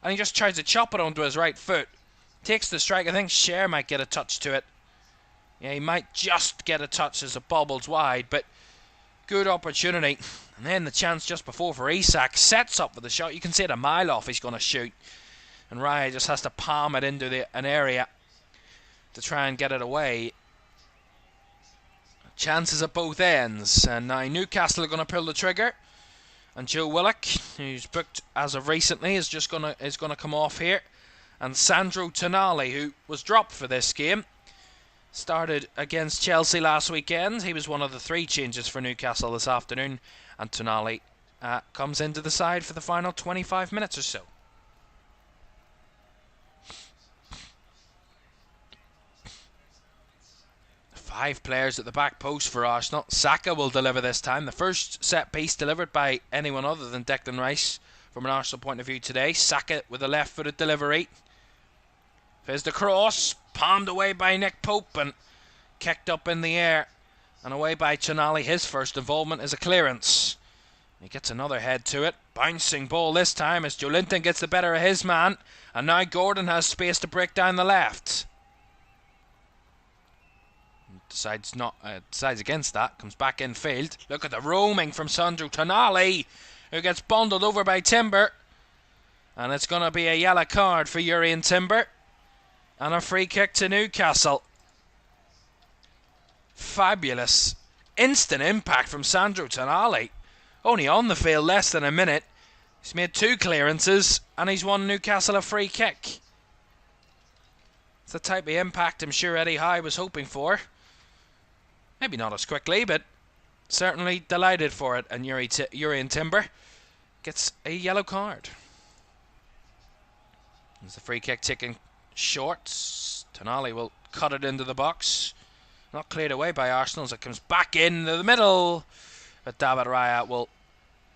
and he just tries to chop it onto his right foot. Takes the strike. I think Cher might get a touch to it. Yeah, he might just get a touch as it bobbles wide, but good opportunity. And then the chance just before for Isak. Sets up for the shot. You can see it a mile off he's going to shoot. And Raya just has to palm it into an area to try and get it away. Chances at both ends. And now Newcastle are going to pull the trigger. And Joe Willock, who's booked as of recently, is going to come off here. And Sandro Tonali, who was dropped for this game, started against Chelsea last weekend. He was one of the 3 changes for Newcastle this afternoon. And Tonali comes into the side for the final 25 minutes or so. Five players at the back post for Arsenal. Saka will deliver this time. The first set piece delivered by anyone other than Declan Rice from an Arsenal point of view today. Saka with a left-footed delivery. There's the cross. Palmed away by Nick Pope and kicked up in the air and away by Tonali. His first involvement is a clearance. He gets another head to it. Bouncing ball this time as Joe Linton gets the better of his man. And now Gordon has space to break down the left. Decides against that. Comes back in field. Look at the roaming from Sandro Tonali, who gets bundled over by Timber. And it's going to be a yellow card for Urian Timber. And a free kick to Newcastle. Fabulous. Instant impact from Sandro Tonali. Only on the field less than a minute. He's made 2 clearances and he's won Newcastle a free kick. It's the type of impact I'm sure Eddie Howe was hoping for. Maybe not as quickly, but certainly delighted for it. And Urian Timber gets a yellow card. There's the free kick taken short. Tonali will cut it into the box. Not cleared away by Arsenal as it comes back into the middle. But David Raya will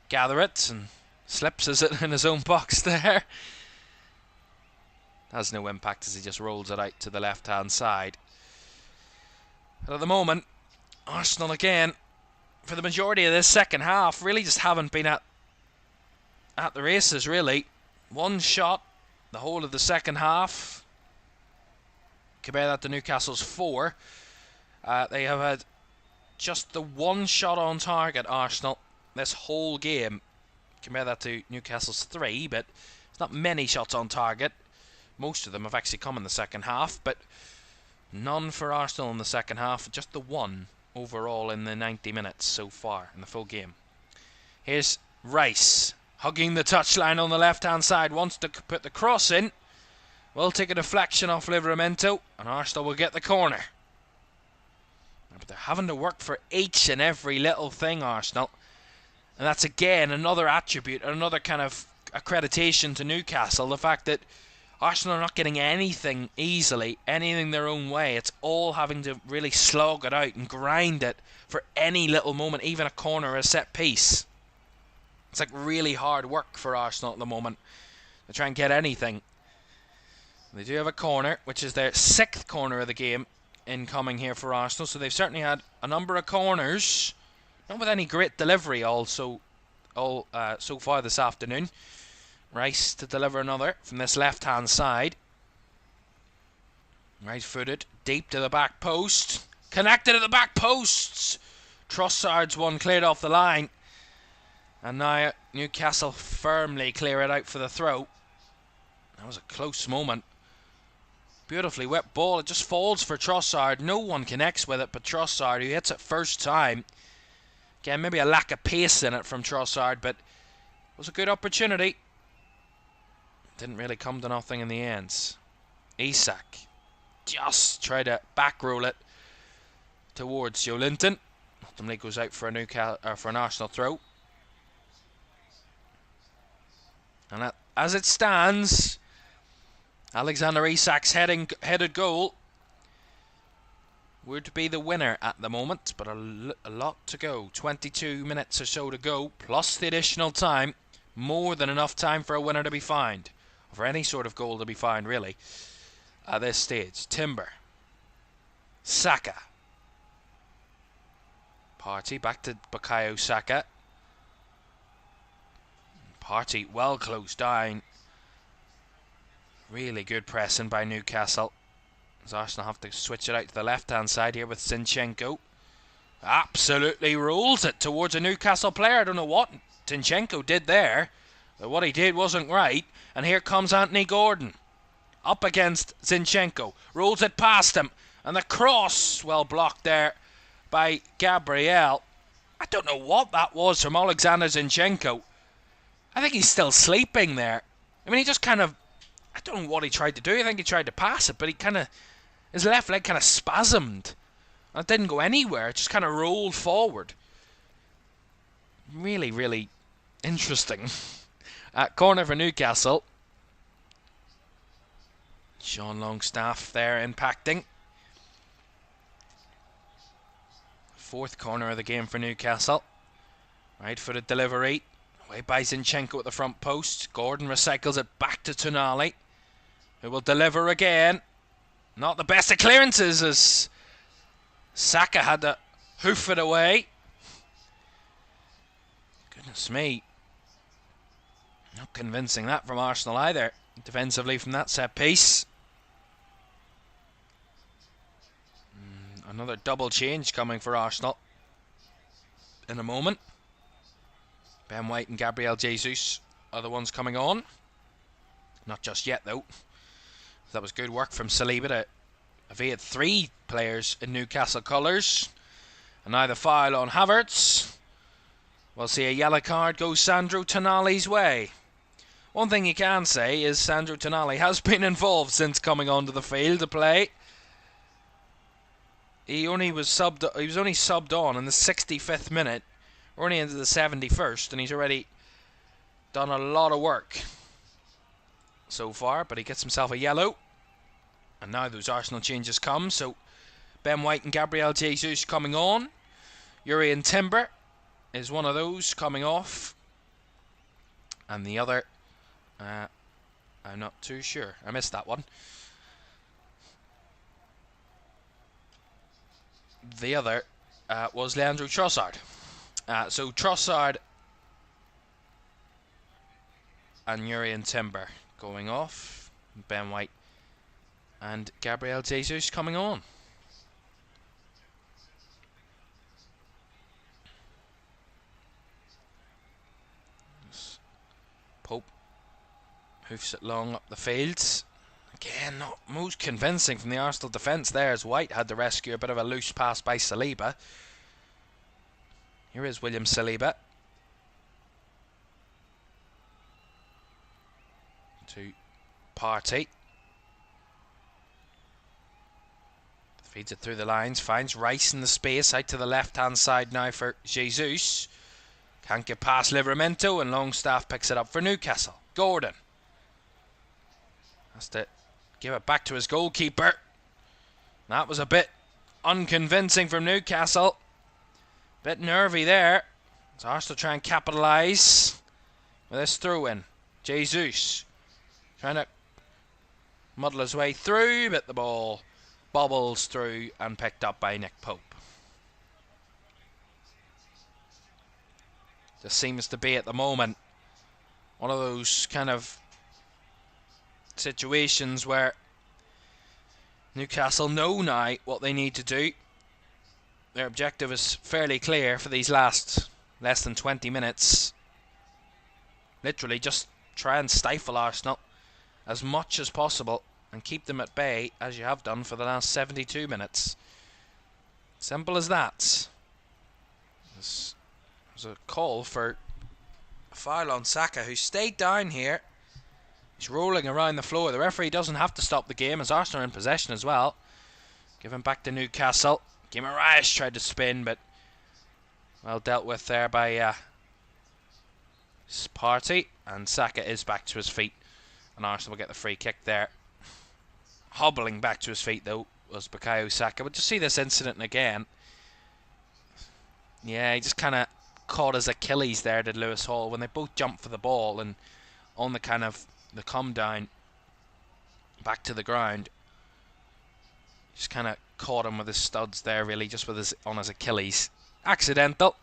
gather it and slips it in his own box there. Has no impact as he just rolls it out to the left-hand side. But at the moment, Arsenal again, for the majority of this second half, really just haven't been at the races, really. One shot the whole of the second half. Compare that to Newcastle's 4. They have had just the 1 shot on target, Arsenal, this whole game. Compare that to Newcastle's 3, but it's not many shots on target. Most of them have actually come in the second half, but none for Arsenal in the second half. Just the 1 overall in the 90 minutes so far in the full game. Here's Rice, hugging the touchline on the left-hand side. Wants to put the cross in. Will take a deflection off Livramento, and Arsenal will get the corner. But they're having to work for each and every little thing, Arsenal. And that's again another attribute, another kind of accreditation to Newcastle. The fact that Arsenal are not getting anything easily, anything their own way. It's all having to really slog it out and grind it for any little moment, even a corner or a set piece. It's like really hard work for Arsenal at the moment to try and get anything. They do have a corner, which is their 6th corner of the game incoming here for Arsenal. So they've certainly had a number of corners, not with any great delivery so far this afternoon. Rice to deliver another from this left-hand side. Right-footed, deep to the back post. Connected at the back posts. Trossard's one cleared off the line. And now Newcastle firmly clear it out for the throw. That was a close moment. Beautifully whipped ball. It just falls for Trossard. No one connects with it but Trossard, who hits it first time. Again, maybe a lack of pace in it from Trossard, but it was a good opportunity. Didn't really come to nothing in the end. Isak just tried to back roll it towards Joe Linton. Ultimately goes out for an Arsenal throw. And as it stands, Alexander Isak's headed goal would be the winner at the moment, but a lot to go. 22 minutes or so to go, plus the additional time. More than enough time for a winner to be found, or for any sort of goal to be found, really, at this stage. Timber. Saka. Partey back to Bukayo Saka. Partey well closed down. Really good pressing by Newcastle. As Arsenal have to switch it out to the left-hand side here with Zinchenko. Absolutely rolls it towards a Newcastle player. I don't know what Zinchenko did there, but what he did wasn't right. And here comes Anthony Gordon. Up against Zinchenko. Rolls it past him. And the cross, well blocked there by Gabriel. I don't know what that was from Alexander Zinchenko. I think he's still sleeping there. I mean, he just kind of, I don't know what he tried to do. I think he tried to pass it, but his left leg kind of spasmed. And it didn't go anywhere. It just kind of rolled forward. Really, really interesting. Corner for Newcastle. Sean Longstaff there impacting. 4th corner of the game for Newcastle. Right-footed delivery. Away by Zinchenko at the front post. Gordon recycles it back to Tonali, who will deliver again. Not the best of clearances as Saka had to hoof it away. Goodness me. Not convincing that from Arsenal either. Defensively from that set piece. Another double change coming for Arsenal in a moment. Ben White and Gabriel Jesus are the ones coming on. Not just yet, though. That was good work from Saliba to evade 3 players in Newcastle colours. And now the foul on Havertz. We'll see a yellow card go Sandro Tonali's way. One thing you can say is Sandro Tonali has been involved since coming onto the field to play. He was only subbed on in the 65th minute. We're only into the 71st, and he's already done a lot of work so far, but he gets himself a yellow. And now those Arsenal changes come, so Ben White and Gabriel Jesus coming on. Urian Timber is one of those coming off. And the other, I'm not too sure. I missed that one. The other was Leandro Trossard. So Trossard and Urian Timber going off. Ben White and Gabriel Jesus coming on. Pope hoofs it long up the fields. Again, not most convincing from the Arsenal defence there, as White had to rescue a bit of a loose pass by Saliba. Here is William Saliba. To Partey. Feeds it through the lines, finds Rice in the space, out to the left-hand side now for Jesus. Can't get past Livramento, and Longstaff picks it up for Newcastle. Gordon has to give it back to his goalkeeper. That was a bit unconvincing from Newcastle. Bit nervy there. So Arsenal try and capitalise with this throw-in. Jesus trying to muddle his way through, but the ball bobbles through and picked up by Nick Pope. Just seems to be at the moment one of those kind of situations where Newcastle know now what they need to do. Their objective is fairly clear for these last less than 20 minutes. Literally just try and stifle Arsenal as much as possible and keep them at bay as you have done for the last 72 minutes. Simple as that. There's a call for a foul on Saka, who stayed down here. He's rolling around the floor. The referee doesn't have to stop the game as Arsenal are in possession as well. Given back to Newcastle. Guimaraes tried to spin, but well dealt with there by Partey. And Saka is back to his feet, and Arsenal will get the free kick there. Hobbling back to his feet though was Bukayo Saka. But to see this incident again, yeah, he just kind of caught his Achilles there, did Lewis Hall, when they both jumped for the ball, and on the kind of the come down back to the ground, just kind of caught him with his studs there, really, just with his on his Achilles. Accidental,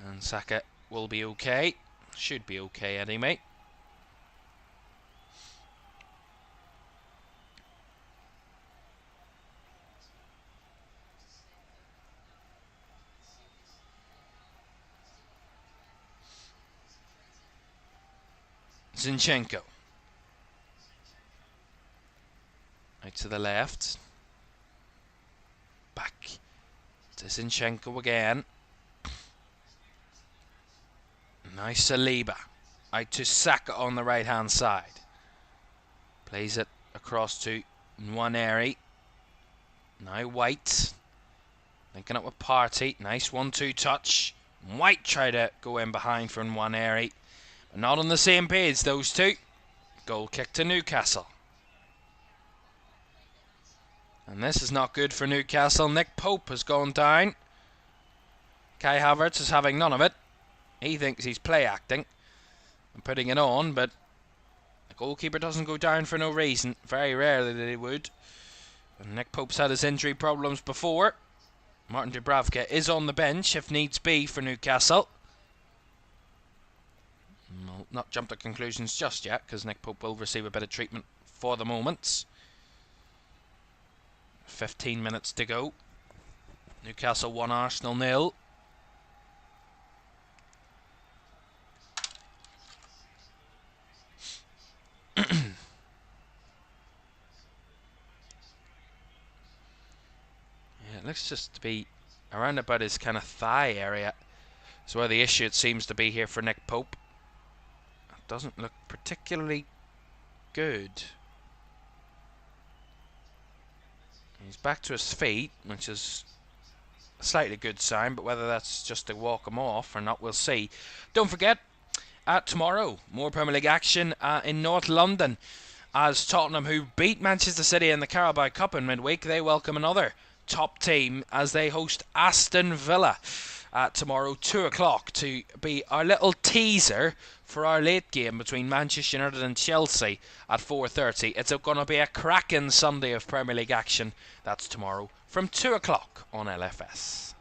and Saka will be okay, should be okay anyway. Zinchenko out to the left, back to Zinchenko again. Nice Saliba out to Saka on the right hand side, plays it across to Nwaneri. Now White linking up with Partey. Nice 1-2 touch. White tried to go in behind for Nwaneri. Not on the same page, those two. Goal kick to Newcastle. And this is not good for Newcastle. Nick Pope has gone down. Kai Havertz is having none of it. He thinks he's play acting and putting it on, but the goalkeeper doesn't go down for no reason. Very rarely that he would. And Nick Pope's had his injury problems before. Martin Dubravka is on the bench if needs be for Newcastle. We'll not jump to conclusions just yet, because Nick Pope will receive a bit of treatment for the moment. 15 minutes to go. Newcastle 1, Arsenal 0. Yeah, it looks just to be around about his kind of thigh area. That's where the issue it seems to be here for Nick Pope. Doesn't look particularly good. He's back to his feet, which is a slightly good sign, but whether that's just to walk him off or not, we'll see. Don't forget, tomorrow, more Premier League action in North London, as Tottenham, who beat Manchester City in the Carabao Cup in midweek, they welcome another top team as they host Aston Villa tomorrow, 2 o'clock, to be our little teaser for our late game between Manchester United and Chelsea at 4:30. It's going to be a cracking Sunday of Premier League action. That's tomorrow from 2 o'clock on LFS.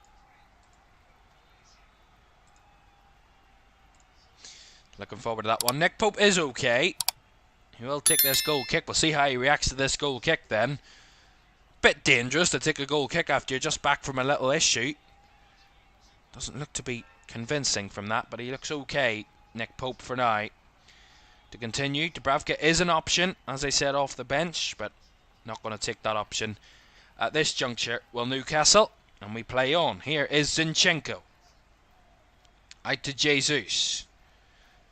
Looking forward to that one. Nick Pope is okay. He will take this goal kick. We'll see how he reacts to this goal kick then. Bit dangerous to take a goal kick after you're just back from a little issue. Doesn't look to be convincing from that, but he looks okay, Nick Pope, for now. To continue, Dubravka is an option, as I said, off the bench, but not going to take that option at this juncture. Well, Newcastle, and we play on. Here is Zinchenko. Out to Jesus.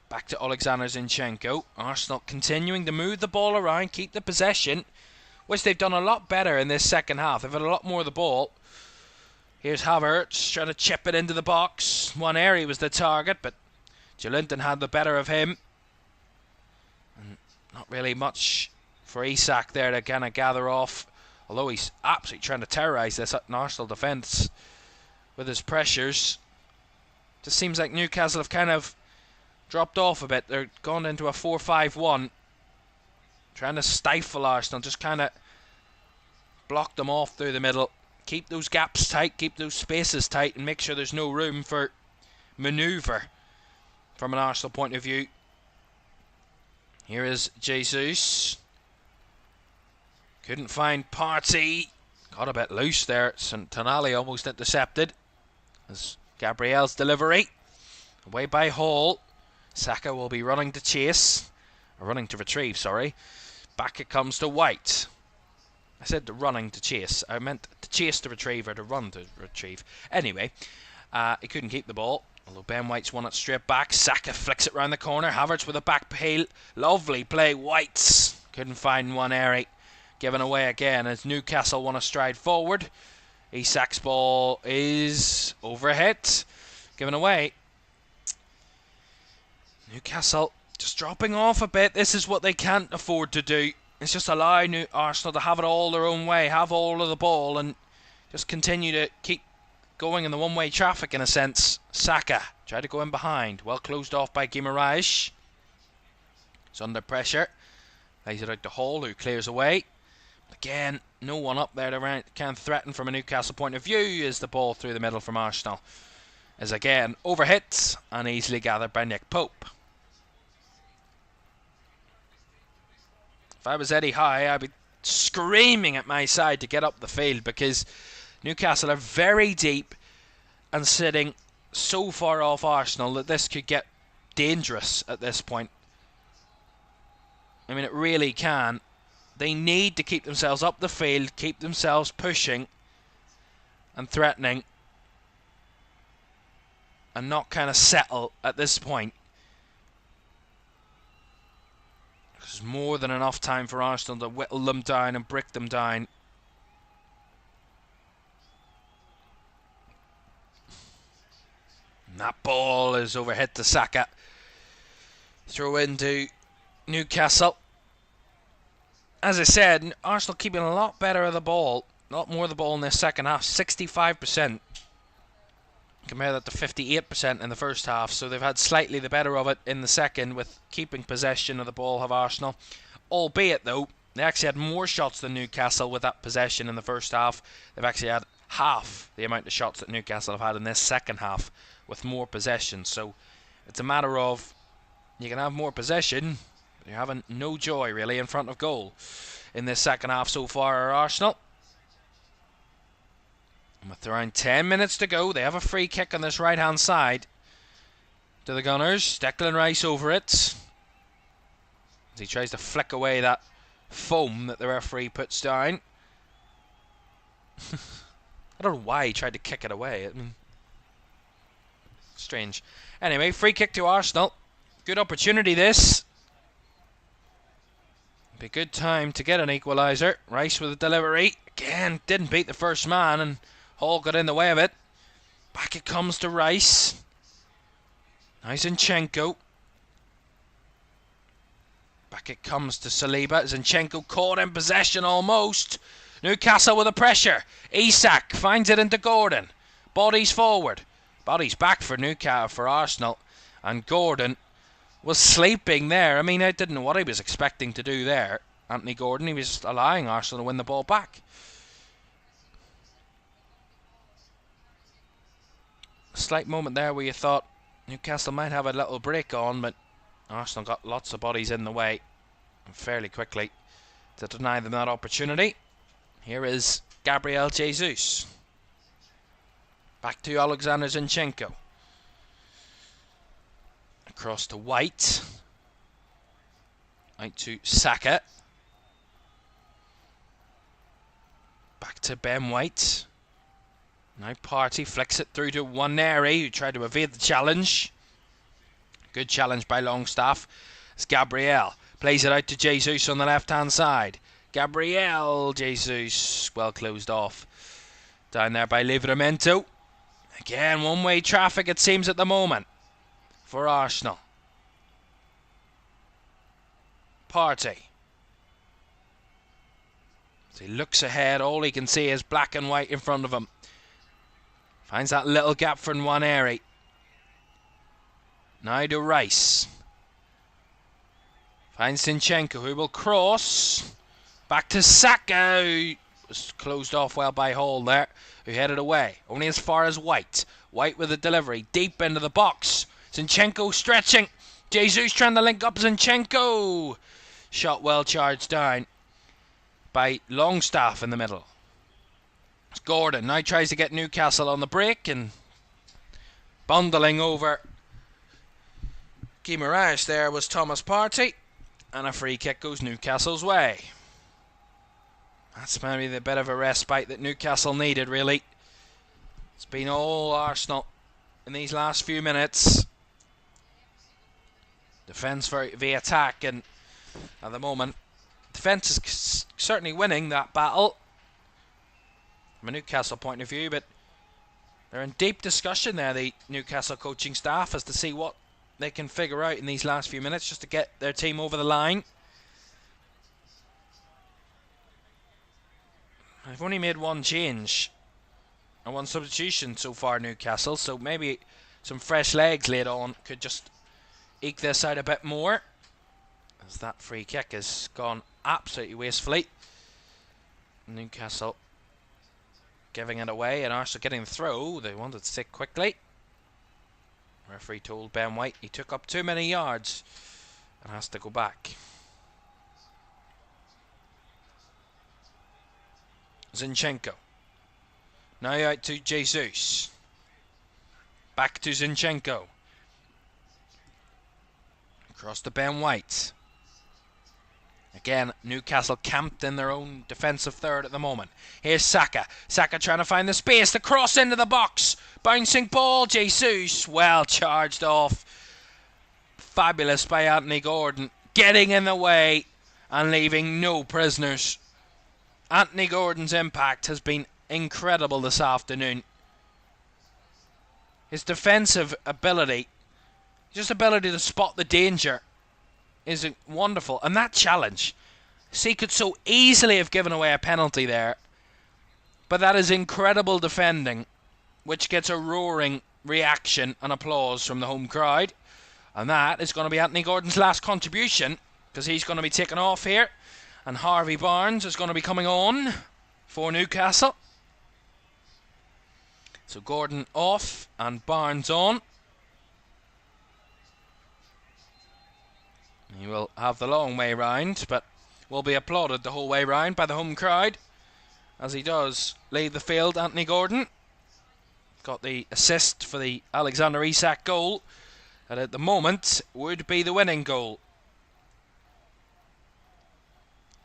Back to Alexander Zinchenko. Arsenal continuing to move the ball around, keep the possession. which they've done a lot better in this second half. They've had a lot more of the ball. Here's Havertz trying to chip it into the box. One area was the target, but Joelinton had the better of him. And not really much for Isak there to kind of gather off. Although he's absolutely trying to terrorise this Arsenal defence with his pressures. Just seems like Newcastle have kind of dropped off a bit. They're gone into a 4-5-1. Trying to stifle Arsenal. Just kind of block them off through the middle. Keep those gaps tight. Keep those spaces tight. And make sure there's no room for manoeuvre from an Arsenal point of view. Here is Jesus. Couldn't find Partey. Got a bit loose there. Tonali almost intercepted. As Gabriel's delivery. Away by Hall. Saka will be running to chase. Or running to retrieve, sorry. Back it comes to White. I said to running to chase. I meant to chase to retrieve or to run to retrieve. Anyway, he couldn't keep the ball. Although Ben White's won it straight back. Saka flicks it round the corner. Havertz with a back heel. Lovely play. White's couldn't find one area. Given away again as Newcastle want to stride forward. Isak's ball is overhit. Given away. Newcastle just dropping off a bit. This is what they can't afford to do. It's just allow Arsenal to have it all their own way. Have all of the ball and just continue to keep going in the one-way traffic in a sense. Saka tried to go in behind. Well closed off by Guimaraes. He's under pressure. Lays it out to Hall, who clears away. Again, no one up there to can threaten from a Newcastle point of view as the ball through the middle from Arsenal is again overhit and easily gathered by Nick Pope. If I was Eddie Howe, I'd be screaming at my side to get up the field because Newcastle are very deep and sitting so far off Arsenal that this could get dangerous at this point. I mean, it really can. They need to keep themselves up the field, keep themselves pushing and threatening and not kind of settle at this point. There's more than enough time for Arsenal to whittle them down and brick them down. And that ball is overhit to Saka. Throw into Newcastle. As I said, Arsenal keeping a lot better of the ball. A lot more of the ball in this second half. 65%. Compare that to 58% in the first half. So they've had slightly the better of it in the second with keeping possession of the ball, have Arsenal. Albeit, though, they actually had more shots than Newcastle with that possession in the first half. They've actually had half the amount of shots that Newcastle have had in this second half with more possession. So it's a matter of you can have more possession, but you're having no joy, really, in front of goal in this second half so far, Arsenal. And with around 10 minutes to go, they have a free kick on this right-hand side to the Gunners. Declan Rice over it as he tries to flick away that foam that the referee puts down. I don't know why he tried to kick it away. I mean, strange. Anyway, free kick to Arsenal. Good opportunity this. Be a good time to get an equaliser. Rice with a delivery. Again, didn't beat the first man and Hall got in the way of it. Back it comes to Rice. Now Zinchenko. Back it comes to Saliba. Zinchenko caught in possession almost. Newcastle with the pressure. Isak finds it into Gordon. Bodies forward. Bodies back for Newcastle, for Arsenal. And Gordon was sleeping there. I mean, I didn't know what he was expecting to do there. Anthony Gordon, he was allowing Arsenal to win the ball back. Slight moment there where you thought Newcastle might have a little break on, but Arsenal got lots of bodies in the way and fairly quickly to deny them that opportunity. Here is Gabriel Jesus. Back to Alexander Zinchenko. Across to White. Out to Saka. Back to Ben White. Now Partey flicks it through to Waneri, who tried to evade the challenge. Good challenge by Longstaff. As Gabriel plays it out to Jesus on the left-hand side. Gabriel Jesus, well closed off. Down there by Livramento. Again, one-way traffic it seems at the moment for Arsenal. Partey. As he looks ahead, all he can see is black and white in front of him. Finds that little gap for Nwaneri. Now to Rice. Finds Zinchenko, who will cross. Back to Saka, who was closed off well by Hall there, who headed away. Only as far as White. White with the delivery, deep into the box. Zinchenko stretching. Jesus trying to link up Zinchenko. Shot well charged down by Longstaff in the middle. It's Gordon now tries to get Newcastle on the break and bundling over Guimaraes there was Thomas Partey, and a free kick goes Newcastle's way. That's maybe the bit of a respite that Newcastle needed, really. It's been all Arsenal in these last few minutes. Defence via attack, and at the moment defence is certainly winning that battle from a Newcastle point of view, but they're in deep discussion there, the Newcastle coaching staff, as to see what they can figure out in these last few minutes just to get their team over the line. They've only made one change and one substitution so far, Newcastle, so maybe some fresh legs laid on could just eke this out a bit more, as that free kick has gone absolutely wastefully. Newcastle giving it away and Arsenal getting the throw. They wanted to stick quickly. Referee told Ben White he took up too many yards and has to go back. Zinchenko. Now out to Jesus. Back to Zinchenko. Across to Ben White. Again, Newcastle camped in their own defensive third at the moment. Here's Saka. Saka trying to find the space. The cross into the box. Bouncing ball. Jesus. Well charged off. Fabulous by Anthony Gordon. Getting in the way and leaving no prisoners. Anthony Gordon's impact has been incredible this afternoon. His defensive ability, just ability to spot the danger, is wonderful. And that challenge, see, could so easily have given away a penalty there, but that is incredible defending, which gets a roaring reaction and applause from the home crowd. And that is going to be Anthony Gordon's last contribution, because he's going to be taken off here, and Harvey Barnes is going to be coming on for Newcastle. So Gordon off and Barnes on. He will have the long way round, but will be applauded the whole way round by the home crowd as he does leave the field. Anthony Gordon got the assist for the Alexander Isak goal, and at the moment would be the winning goal.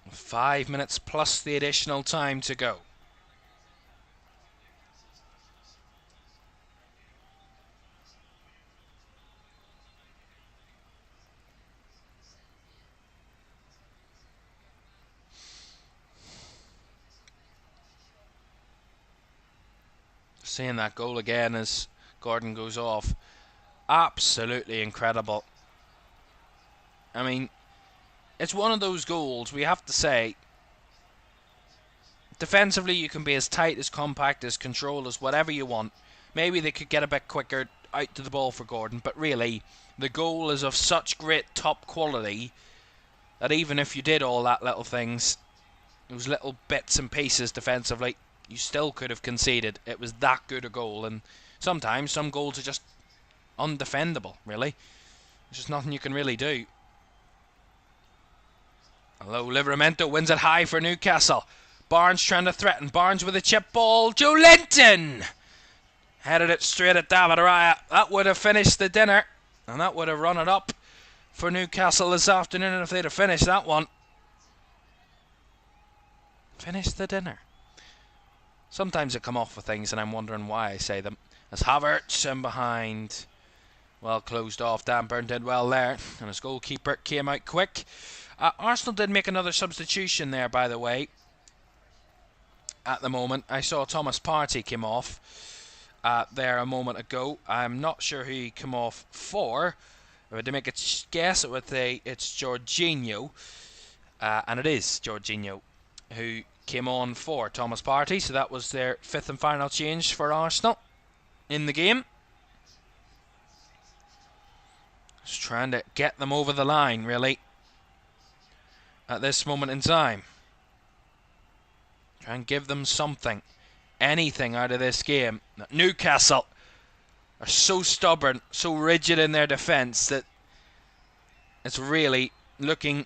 5 minutes plus the additional time to go. Seeing that goal again as Gordon goes off. Absolutely incredible. I mean, it's one of those goals, we have to say, defensively you can be as tight, as compact, as controlled, as whatever you want. Maybe they could get a bit quicker out to the ball for Gordon, but really, the goal is of such great top quality that even if you did all that little things, those little bits and pieces defensively, you still could have conceded. It was that good a goal, and sometimes some goals are just undefendable, really. There's just nothing you can really do. Although Livramento wins it high for Newcastle. Barnes trying to threaten. Barnes with a chip ball. Joe Linton headed it straight at David Raya. That would have finished the dinner, and that would have run it up for Newcastle this afternoon if they'd have finished that one. Finished the dinner. Sometimes I come off with things and I'm wondering why I say them. As Havertz in behind. Well closed off. Dan Burn did well there. And his goalkeeper came out quick. Arsenal did make another substitution there, by the way. At the moment, I saw Thomas Partey came off there a moment ago. I'm not sure who he came off for. If I had to make a guess, it's Jorginho. And it is Jorginho who came on for Thomas Partey. So that was their fifth and final change for Arsenal in the game. Just trying to get them over the line, really, at this moment in time. Try and give them something, anything out of this game. Newcastle are so stubborn, so rigid in their defence that it's really looking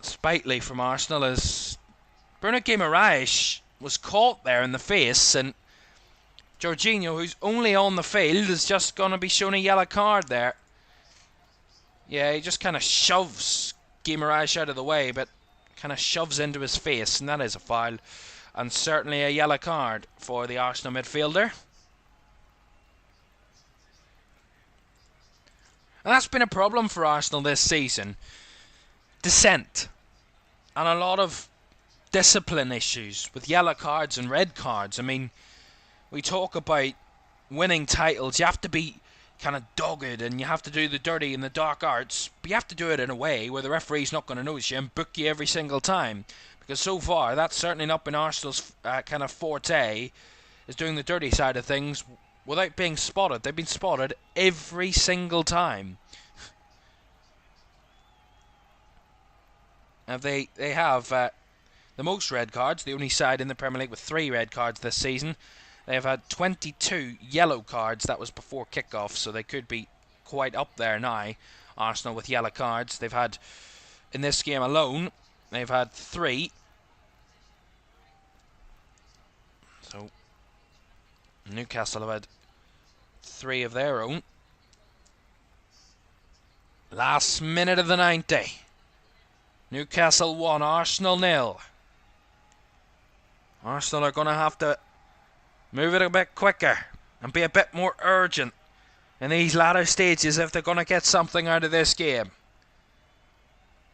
spitely from Arsenal, as Bruno Guimaraes was caught there in the face, and Jorginho, who's only on the field, is just going to be shown a yellow card there. Yeah, he just kind of shoves Guimaraes out of the way, but kind of shoves into his face, and that is a foul, and certainly a yellow card for the Arsenal midfielder. And that's been a problem for Arsenal this season. Dissent. And a lot of discipline issues with yellow cards and red cards. I mean, we talk about winning titles. You have to be kind of dogged, and you have to do the dirty and the dark arts, but you have to do it in a way where the referee's not going to notice you and book you every single time. Because so far, that's certainly not been Arsenal's kind of forte, is doing the dirty side of things without being spotted. They've been spotted every single time. Now they have the most red cards, the only side in the Premier League with 3 red cards this season. They have had 22 yellow cards. That was before kickoff, so they could be quite up there now, Arsenal, with yellow cards. They've had, in this game alone, they've had 3. So Newcastle have had 3 of their own. Last minute of the 90. Newcastle 1, Arsenal 0. Arsenal are going to have to move it a bit quicker and be a bit more urgent in these latter stages if they're going to get something out of this game,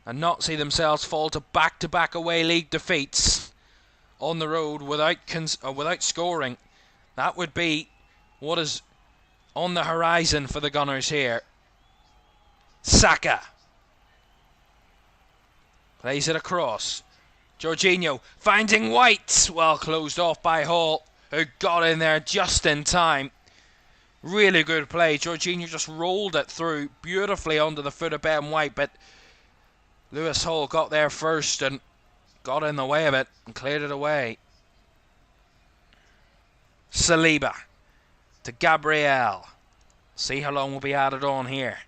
and not see themselves fall to back-to-back away league defeats on the road without scoring. That would be what is on the horizon for the Gunners here. Saka plays it across. Jorginho finding White. Well closed off by Hall, who got in there just in time. Really good play. Jorginho just rolled it through beautifully onto the foot of Ben White, but Lewis Hall got there first and got in the way of it and cleared it away. Saliba to Gabriel. See how long will be added on here.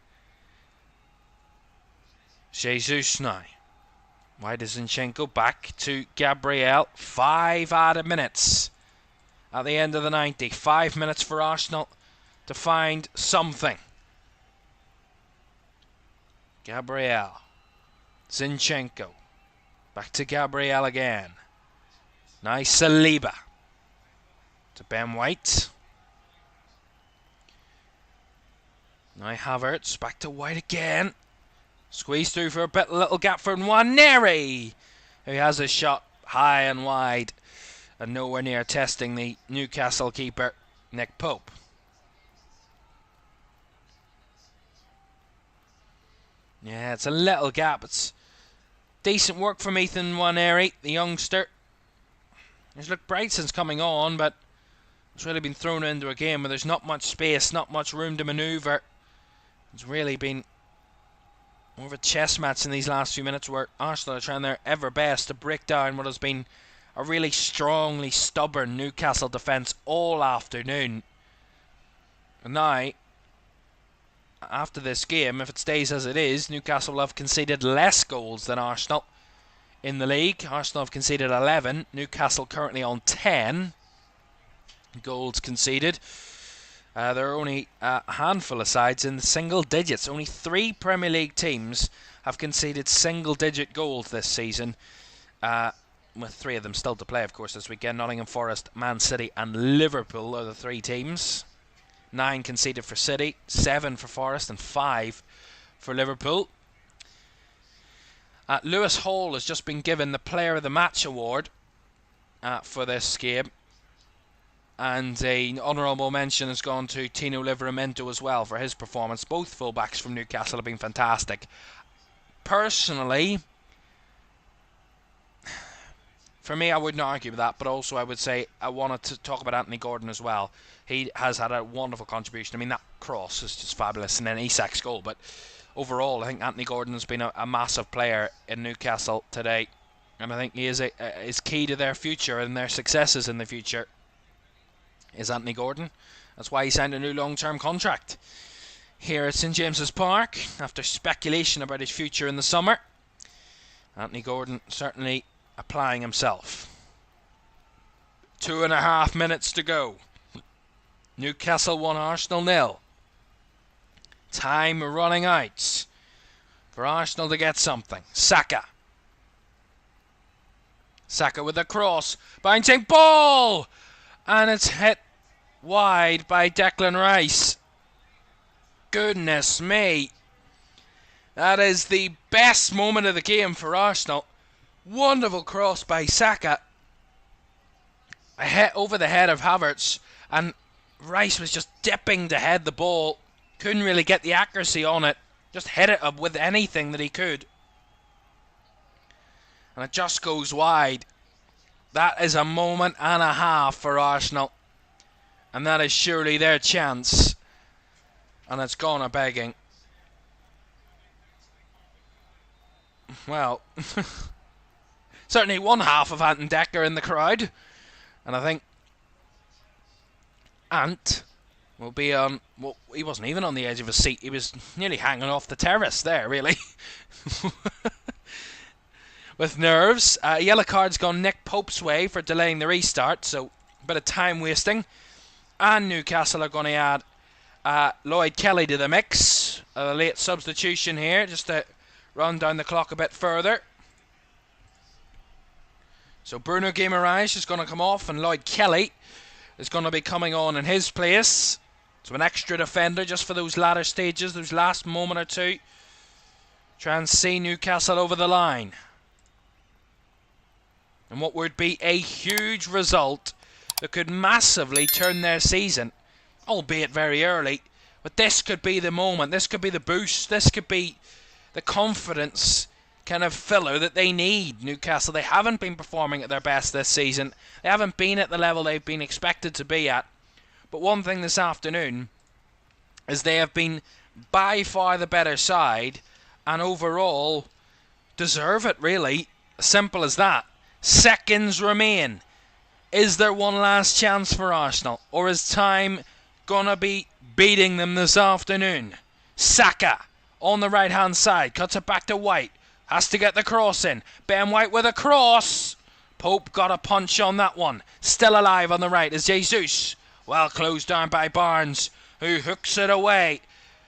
Jesus now. Why does Zinchenko back to Gabriel? 5 added minutes at the end of the 90. 5 minutes for Arsenal to find something. Gabriel. Zinchenko. Back to Gabriel again. Nice Saliba. To Ben White. Now Havertz. Back to White again. Squeeze through for a little gap for Nwaneri, who has a shot high and wide and nowhere near testing the Newcastle keeper, Nick Pope. Yeah, it's a little gap. It's decent work from Ethan Nwaneri, the youngster. He's looked bright since coming on, but it's really been thrown into a game where there's not much space, not much room to manoeuvre. It's really been more of a chess match in these last few minutes, where Arsenal are trying their ever best to break down what has been a really strongly stubborn Newcastle defence all afternoon. And now, after this game, if it stays as it is, Newcastle will have conceded less goals than Arsenal in the league. Arsenal have conceded 11. Newcastle currently on 10 goals conceded. There are only a handful of sides in the single digits. Only 3 Premier League teams have conceded single-digit goals this season, with 3 of them still to play, of course, this weekend. Nottingham Forest, Man City and Liverpool are the 3 teams. 9 conceded for City, 7 for Forest and 5 for Liverpool. Lewis Hall has just been given the Player of the Match award for this game. And an honourable mention has gone to Tino Livramento as well for his performance. Both fullbacks from Newcastle have been fantastic. Personally, for me, I wouldn't argue with that, but also I would say I wanted to talk about Anthony Gordon as well. He has had a wonderful contribution. I mean, that cross is just fabulous, and then Isak's goal. But overall, I think Anthony Gordon has been a massive player in Newcastle today, and I think he is key to their future and their successes in the future. Is Anthony Gordon. That's why he signed a new long-term contract here at St James's Park after speculation about his future in the summer. Anthony Gordon certainly applying himself. 2.5 minutes to go. Newcastle 1, Arsenal 0. Time running out for Arsenal to get something. Saka with a cross. Bouncing ball! And it's hit wide by Declan Rice. Goodness me. That is the best moment of the game for Arsenal. Wonderful cross by Saka. A hit over the head of Havertz, and Rice was just dipping to head the ball. Couldn't really get the accuracy on it. Just hit it up with anything that he could. And it just goes wide. That is a moment and a half for Arsenal. And that is surely their chance. And it's gone a begging. Well, certainly one half of Ant and Decker in the crowd. And I think Ant will be on... Well, he wasn't even on the edge of his seat. He was nearly hanging off the terrace there, really. With nerves. Yellow card's gone Nick Pope's way for delaying the restart, so a bit of time wasting. And Newcastle are going to add Lloyd Kelly to the mix. A late substitution here, just to run down the clock a bit further. So Bruno Guimaraes is going to come off, and Lloyd Kelly is going to be coming on in his place. So an extra defender just for those latter stages, those last moment or two. Try and see Newcastle over the line. And what would be a huge result that could massively turn their season, albeit very early. But this could be the moment, this could be the boost, this could be the confidence kind of filler that they need. Newcastle, they haven't been performing at their best this season. They haven't been at the level they've been expected to be at. But one thing this afternoon is they have been by far the better side, and overall deserve it, really. Simple as that. Seconds remain. Is there one last chance for Arsenal, or is time gonna be beating them this afternoon? Saka on the right hand side, cuts it back to White, has to get the cross in. Ben White with a cross. Pope got a punch on that one. Still alive on the right is Jesus. Well closed down by Barnes, who hooks it away.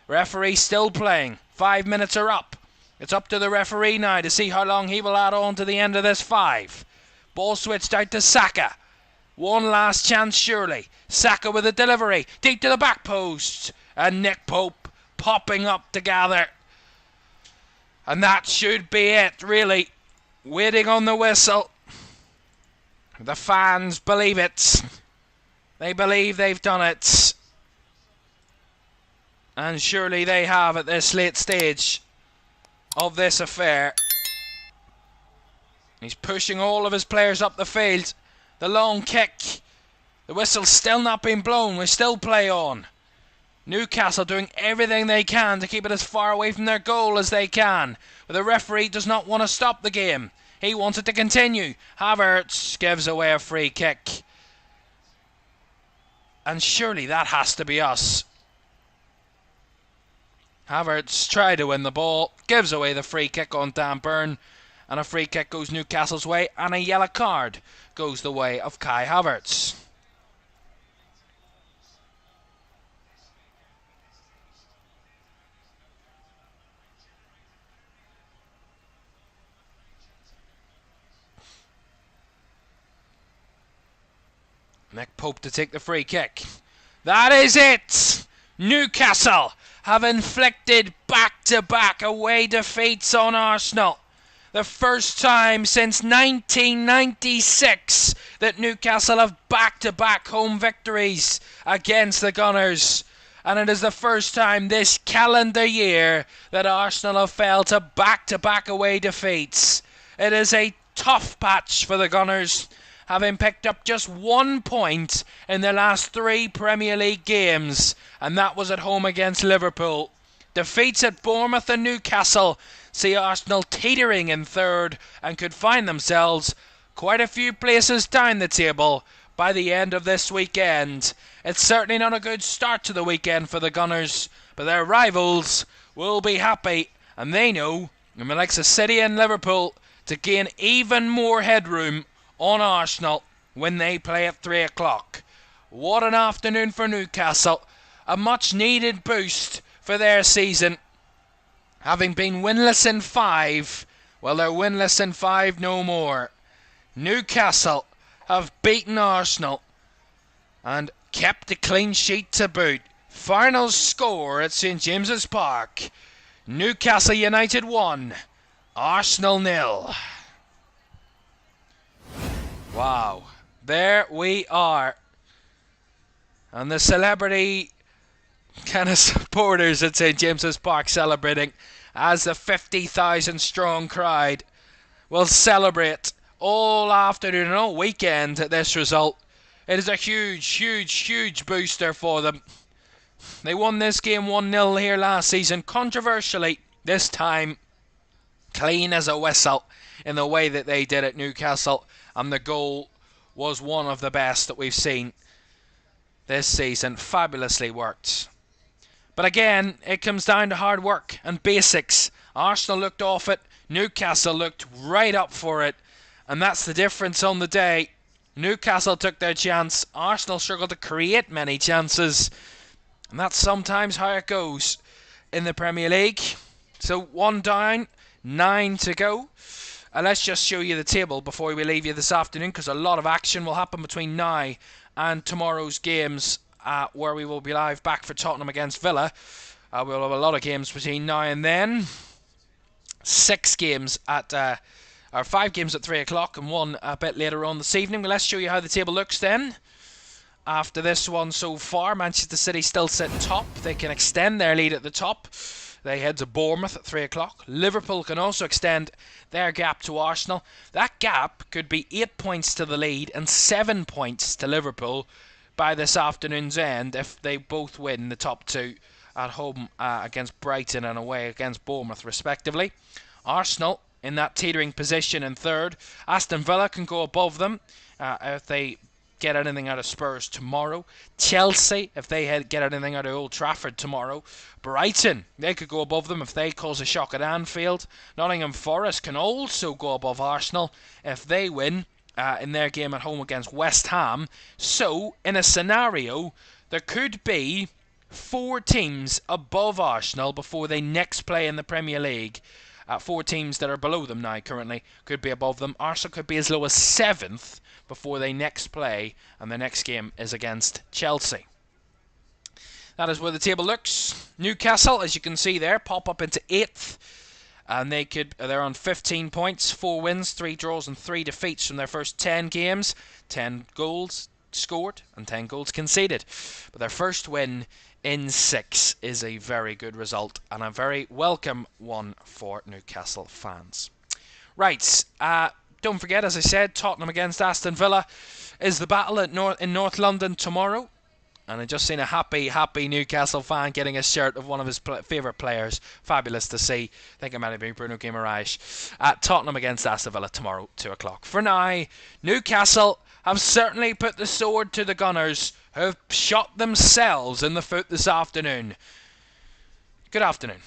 Referee still playing. 5 minutes are up. It's up to the referee now to see how long he will add on to the end of this 5. Ball switched out to Saka. One last chance surely. Saka with a delivery. Deep to the back post. And Nick Pope popping up to gather. And that should be it, really. Waiting on the whistle. The fans believe it. They believe they've done it. And surely they have at this late stage of this affair. He's pushing all of his players up the field. The long kick. The whistle's still not been blown. We still play on. Newcastle doing everything they can to keep it as far away from their goal as they can. But the referee does not want to stop the game. He wants it to continue. Havertz gives away a free kick. And surely that has to be us. Havertz tried to win the ball. Gives away the free kick on Dan Burn. And a free kick goes Newcastle's way. And a yellow card goes the way of Kai Havertz. Nick Pope to take the free kick. That is it! Newcastle have inflicted back-to-back away defeats on Arsenal. The first time since 1996 that Newcastle have back-to-back home victories against the Gunners. And it is the first time this calendar year that Arsenal have fell to back-to-back away defeats. It is a tough patch for the Gunners, having picked up just 1 point in their last 3 Premier League games, and that was at home against Liverpool. Defeats at Bournemouth and Newcastle see Arsenal teetering in third and could find themselves quite a few places down the table by the end of this weekend. It's certainly not a good start to the weekend for the Gunners, but their rivals will be happy, and they know, in the likes of City and Liverpool, to gain even more headroom on Arsenal when they play at 3 o'clock. What an afternoon for Newcastle. A much needed boost for their season. Having been winless in 5, well, they're winless in 5 no more. Newcastle have beaten Arsenal and kept a clean sheet to boot. Final score at St James's Park: Newcastle United 1, Arsenal 0. Wow, there we are. And the celebrity kind of supporters at St James's Park celebrating as the 50,000 strong crowd will celebrate all afternoon and all weekend at this result. It is a huge booster for them. They won this game 1-0 here last season, controversially, this time clean as a whistle in the way that they did at Newcastle, and the goal was one of the best that we've seen this season. Fabulously worked. But again, it comes down to hard work and basics. Arsenal looked off it, Newcastle looked right up for it, and that's the difference on the day. Newcastle took their chance, Arsenal struggled to create many chances, and that's sometimes how it goes in the Premier League. So 1 down, 9 to go. And let's just show you the table before we leave you this afternoon, because a lot of action will happen between now and tomorrow's games, where we will be live back for Tottenham against Villa. We'll have a lot of games between now and then. 5 games at 3 o'clock and 1 a bit later on this evening. But let's show you how the table looks then. After this one so far, Manchester City still sit top. They can extend their lead at the top. They head to Bournemouth at 3 o'clock. Liverpool can also extend their gap to Arsenal. That gap could be 8 points to the lead and 7 points to Liverpool by this afternoon's end if they both win the top 2 at home against Brighton and away against Bournemouth respectively. Arsenal in that teetering position in third. Aston Villa can go above them if they get anything out of Spurs tomorrow. Chelsea, if they get anything out of Old Trafford tomorrow. Brighton, they could go above them if they cause a shock at Anfield. Nottingham Forest can also go above Arsenal if they win in their game at home against West Ham. So, in a scenario, there could be 4 teams above Arsenal before they next play in the Premier League. 4 teams that are below them now currently could be above them. Arsenal could be as low as 7th before they next play, and their next game is against Chelsea. That is where the table looks. Newcastle, as you can see there, pop up into 8th, and they're on 15 points, 4 wins, 3 draws and 3 defeats from their first 10 games. 10 goals scored and 10 goals conceded. But their first win in 6 is a very good result, and a very welcome one for Newcastle fans. Right, don't forget, as I said, Tottenham against Aston Villa is the battle in North London tomorrow. And I just seen a happy Newcastle fan getting a shirt of one of his favourite players. Fabulous to see. I think it might have been Bruno Guimaraes. At Tottenham against Aston Villa tomorrow, 2 o'clock. For now, Newcastle have certainly put the sword to the Gunners, who have shot themselves in the foot this afternoon. Good afternoon.